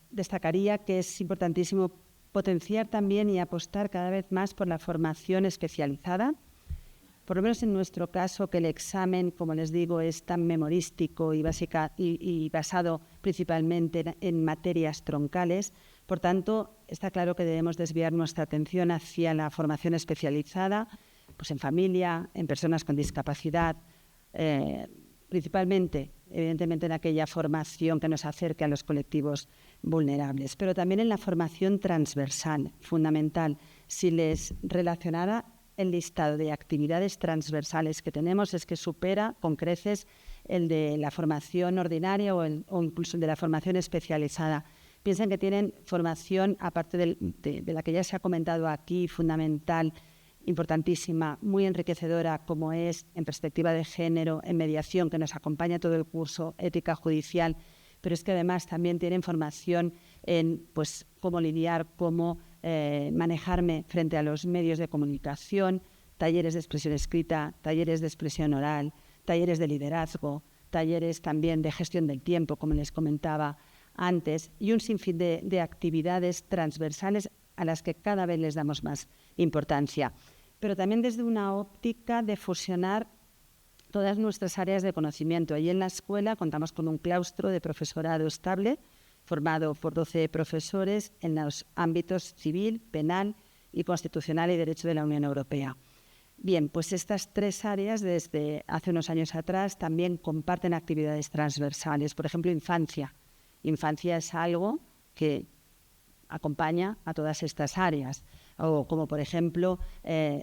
destacaría que es importantísimo potenciar también y apostar cada vez más por la formación especializada. Por lo menos en nuestro caso, que el examen, como les digo, es tan memorístico y basado principalmente en materias troncales. Por tanto, está claro que debemos desviar nuestra atención hacia la formación especializada, pues en familia, en personas con discapacidad, principalmente, evidentemente, en aquella formación que nos acerque a los colectivos vulnerables, pero también en la formación transversal, fundamental. Si les relacionara el listado de actividades transversales que tenemos, es que supera con creces el de la formación ordinaria o incluso el de la formación especializada. Piensen que tienen formación, aparte de la que ya se ha comentado aquí, fundamental importantísima, muy enriquecedora, como es en perspectiva de género, en mediación, que nos acompaña todo el curso, ética judicial, pero es que además también tienen formación en pues, cómo lidiar, cómo manejarme frente a los medios de comunicación, talleres de expresión escrita, talleres de expresión oral, talleres de liderazgo, talleres también de gestión del tiempo, como les comentaba antes, y un sinfín de actividades transversales a las que cada vez les damos más importancia. Pero también desde una óptica de fusionar todas nuestras áreas de conocimiento. Allí en la escuela contamos con un claustro de profesorado estable, formado por 12 profesores en los ámbitos civil, penal y constitucional y derecho de la Unión Europea. Bien, pues estas 3 áreas desde hace unos años atrás también comparten actividades transversales. Por ejemplo, infancia. Infancia es algo que acompaña a todas estas áreas. O como, por ejemplo,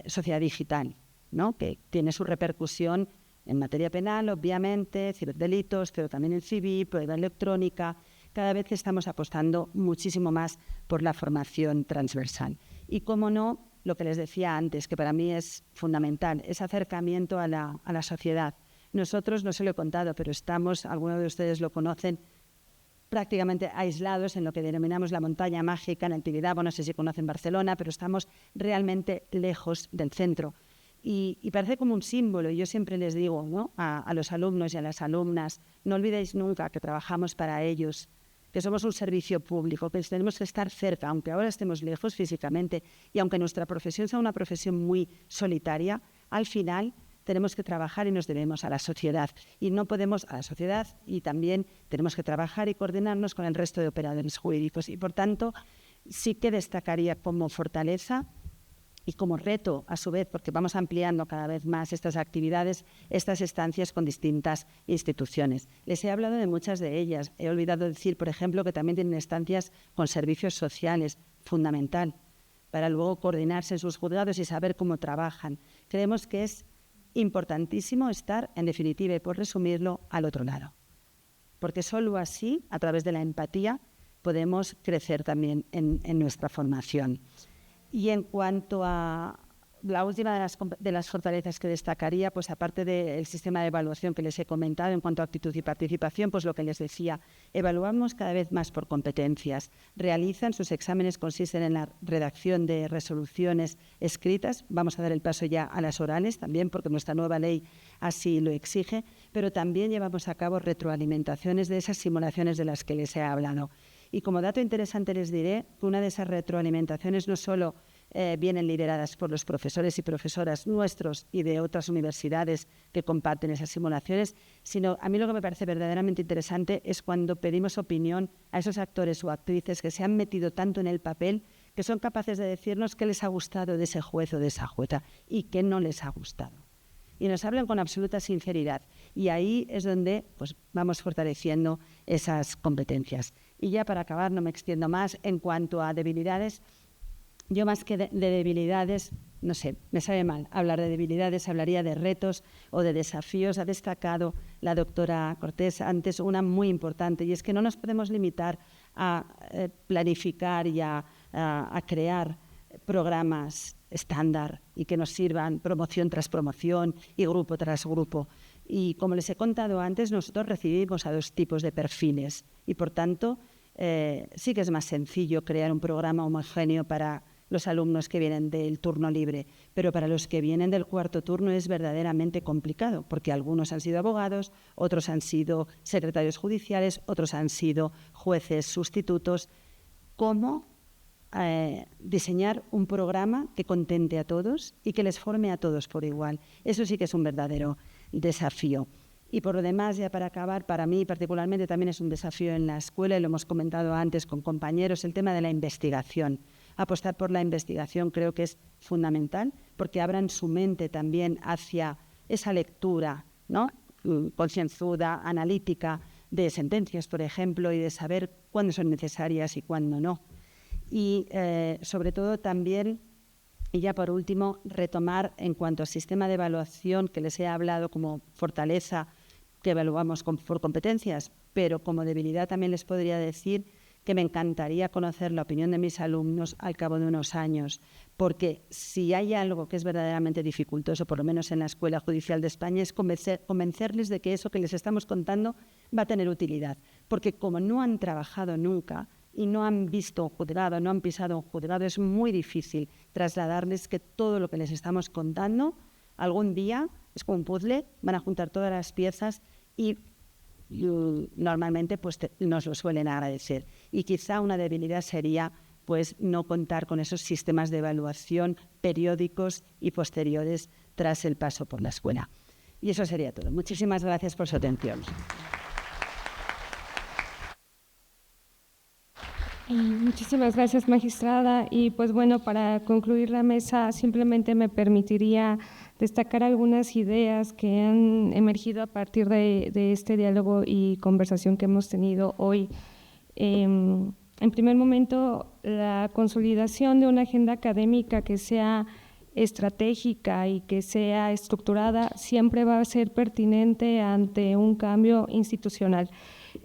sociedad digital, ¿no? Que tiene su repercusión en materia penal, obviamente, ciberdelitos, pero también en civil, prueba electrónica. Cada vez estamos apostando muchísimo más por la formación transversal. Y, cómo no, lo que les decía antes, que para mí es fundamental, ese acercamiento a la sociedad. Nosotros, no se lo he contado, pero estamos, algunos de ustedes lo conocen, prácticamente aislados en lo que denominamos la montaña mágica en Tibidabo, no sé si conocen Barcelona, pero estamos realmente lejos del centro. Y parece como un símbolo, y yo siempre les digo, ¿no?, a los alumnos y a las alumnas, no olvidéis nunca que trabajamos para ellos, que somos un servicio público, que tenemos que estar cerca, aunque ahora estemos lejos físicamente, y aunque nuestra profesión sea una profesión muy solitaria, al final tenemos que trabajar y nos debemos a la sociedad. Y no podemos a la sociedad, y también tenemos que trabajar y coordinarnos con el resto de operadores jurídicos. Y, por tanto, sí que destacaría como fortaleza y como reto, a su vez, porque vamos ampliando cada vez más estas actividades, estas estancias con distintas instituciones. Les he hablado de muchas de ellas. He olvidado decir, por ejemplo, que también tienen estancias con servicios sociales, fundamental, para luego coordinarse en sus juzgados y saber cómo trabajan. Creemos que es importantísimo estar, en definitiva, y por resumirlo, al otro lado. Porque solo así, a través de la empatía, podemos crecer también en nuestra formación. Y en cuanto a la última de las fortalezas que destacaría, pues aparte del sistema de evaluación que les he comentado en cuanto a actitud y participación, pues lo que les decía, evaluamos cada vez más por competencias. Realizan sus exámenes, consisten en la redacción de resoluciones escritas. Vamos a dar el paso ya a las orales también, porque nuestra nueva ley así lo exige, pero también llevamos a cabo retroalimentaciones de esas simulaciones de las que les he hablado. Y como dato interesante les diré que una de esas retroalimentaciones no solo vienen lideradas por los profesores y profesoras nuestros y de otras universidades que comparten esas simulaciones, sino a mí lo que me parece verdaderamente interesante es cuando pedimos opinión a esos actores o actrices que se han metido tanto en el papel que son capaces de decirnos qué les ha gustado de ese juez o de esa jueza y qué no les ha gustado. Y nos hablan con absoluta sinceridad. Y ahí es donde pues, vamos fortaleciendo esas competencias. Y ya para acabar, no me extiendo más, en cuanto a debilidades, yo más que de debilidades, no sé, me sabe mal hablar de debilidades, hablaría de retos o de desafíos. Ha destacado la doctora Cortés antes una muy importante, y es que no nos podemos limitar a planificar y a crear programas estándar y que nos sirvan promoción tras promoción y grupo tras grupo. Y como les he contado antes, nosotros recibimos a 2 tipos de perfiles y, por tanto, sí que es más sencillo crear un programa homogéneo para los alumnos que vienen del turno libre, pero para los que vienen del cuarto turno es verdaderamente complicado, porque algunos han sido abogados, otros han sido secretarios judiciales, otros han sido jueces sustitutos. ¿Cómo diseñar un programa que contente a todos y que les forme a todos por igual? Eso sí que es un verdadero desafío. Y por lo demás, ya para acabar, para mí particularmente también es un desafío en la escuela, y lo hemos comentado antes con compañeros, el tema de la investigación. Apostar por la investigación creo que es fundamental, porque abran su mente también hacia esa lectura, ¿no?, concienzuda, analítica, de sentencias, por ejemplo, y de saber cuándo son necesarias y cuándo no. Y sobre todo también, y ya por último, retomar en cuanto al sistema de evaluación que les he hablado como fortaleza, que evaluamos por competencias, pero como debilidad también les podría decir que me encantaría conocer la opinión de mis alumnos al cabo de unos años, porque si hay algo que es verdaderamente dificultoso, por lo menos en la Escuela Judicial de España, es convencerles de que eso que les estamos contando va a tener utilidad, porque como no han trabajado nunca y no han visto un juzgado, no han pisado un juzgado, es muy difícil trasladarles que todo lo que les estamos contando algún día es como un puzzle, van a juntar todas las piezas y normalmente pues nos lo suelen agradecer. Y quizá una debilidad sería pues no contar con esos sistemas de evaluación periódicos y posteriores tras el paso por la escuela. Y eso sería todo. Muchísimas gracias por su atención. Muchísimas gracias, magistrada. Y pues bueno, para concluir la mesa, simplemente me permitiría destacar algunas ideas que han emergido a partir de este diálogo y conversación que hemos tenido hoy. En primer momento, la consolidación de una agenda académica que sea estratégica y que sea estructurada siempre va a ser pertinente ante un cambio institucional.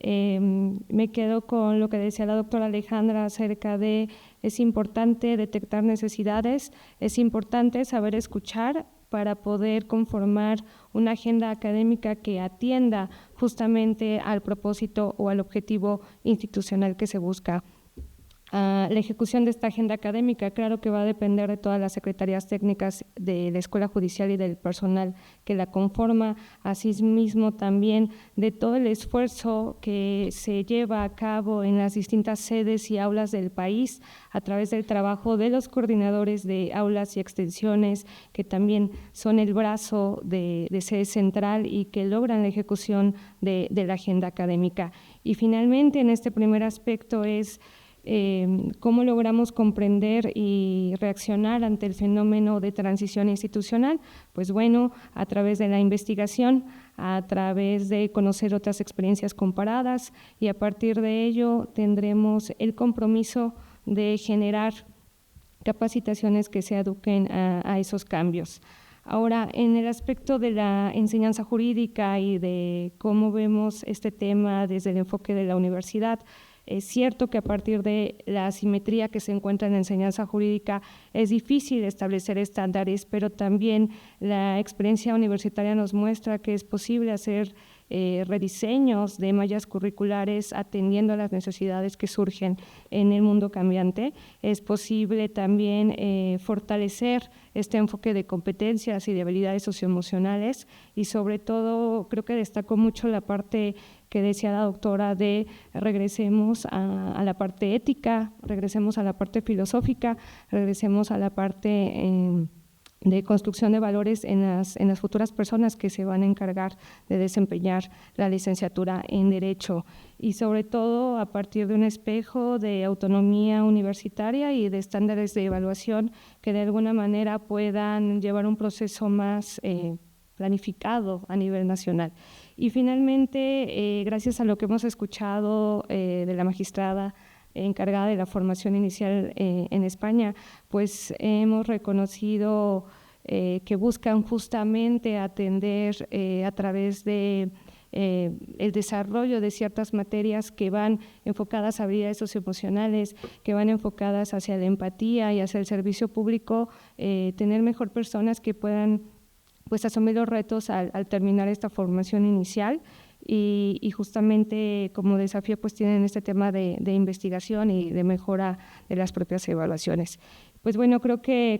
Me quedo con lo que decía la doctora Alejandra acerca de es importante detectar necesidades, es importante saber escuchar para poder conformar una agenda académica que atienda justamente al propósito o al objetivo institucional que se busca. La ejecución de esta agenda académica, claro que va a depender de todas las secretarías técnicas de la Escuela Judicial y del personal que la conforma, asimismo también de todo el esfuerzo que se lleva a cabo en las distintas sedes y aulas del país a través del trabajo de los coordinadores de aulas y extensiones, que también son el brazo de sede central y que logran la ejecución de la agenda académica. Y finalmente, en este primer aspecto es cómo logramos comprender y reaccionar ante el fenómeno de transición institucional. Pues bueno, a través de la investigación, a través de conocer otras experiencias comparadas, y a partir de ello tendremos el compromiso de generar capacitaciones que se adequen a esos cambios. Ahora, en el aspecto de la enseñanza jurídica y de cómo vemos este tema desde el enfoque de la universidad, es cierto que a partir de la asimetría que se encuentra en la enseñanza jurídica es difícil establecer estándares, pero también la experiencia universitaria nos muestra que es posible hacer rediseños de mallas curriculares atendiendo a las necesidades que surgen en el mundo cambiante. Es posible también fortalecer este enfoque de competencias y de habilidades socioemocionales, y sobre todo creo que destacó mucho la parte que decía la doctora de regresemos a la parte ética, regresemos a la parte filosófica, regresemos a la parte de construcción de valores en las futuras personas que se van a encargar de desempeñar la licenciatura en Derecho, y sobre todo a partir de un espejo de autonomía universitaria y de estándares de evaluación que de alguna manera puedan llevar un proceso más planificado a nivel nacional. Y finalmente, gracias a lo que hemos escuchado de la magistrada encargada de la formación inicial en España, pues hemos reconocido que buscan justamente atender a través de el desarrollo de ciertas materias que van enfocadas a habilidades socioemocionales, que van enfocadas hacia la empatía y hacia el servicio público, tener mejor personas que puedan pues asumir los retos al terminar esta formación inicial, y justamente como desafío pues tienen este tema de investigación y de mejora de las propias evaluaciones. Pues bueno, creo que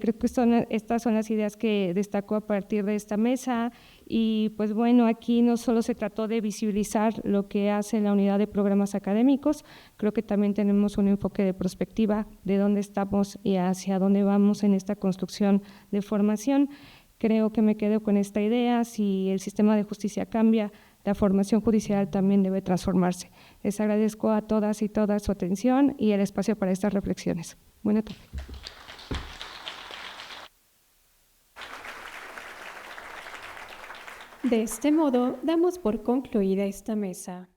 estas son las ideas que destacó a partir de esta mesa, y pues bueno, aquí no solo se trató de visibilizar lo que hace la unidad de programas académicos, creo que también tenemos un enfoque de prospectiva de dónde estamos y hacia dónde vamos en esta construcción de formación. Creo que me quedo con esta idea: si el sistema de justicia cambia, la formación judicial también debe transformarse. Les agradezco a todas y todas su atención y el espacio para estas reflexiones. Buenas tardes. De este modo, damos por concluida esta mesa.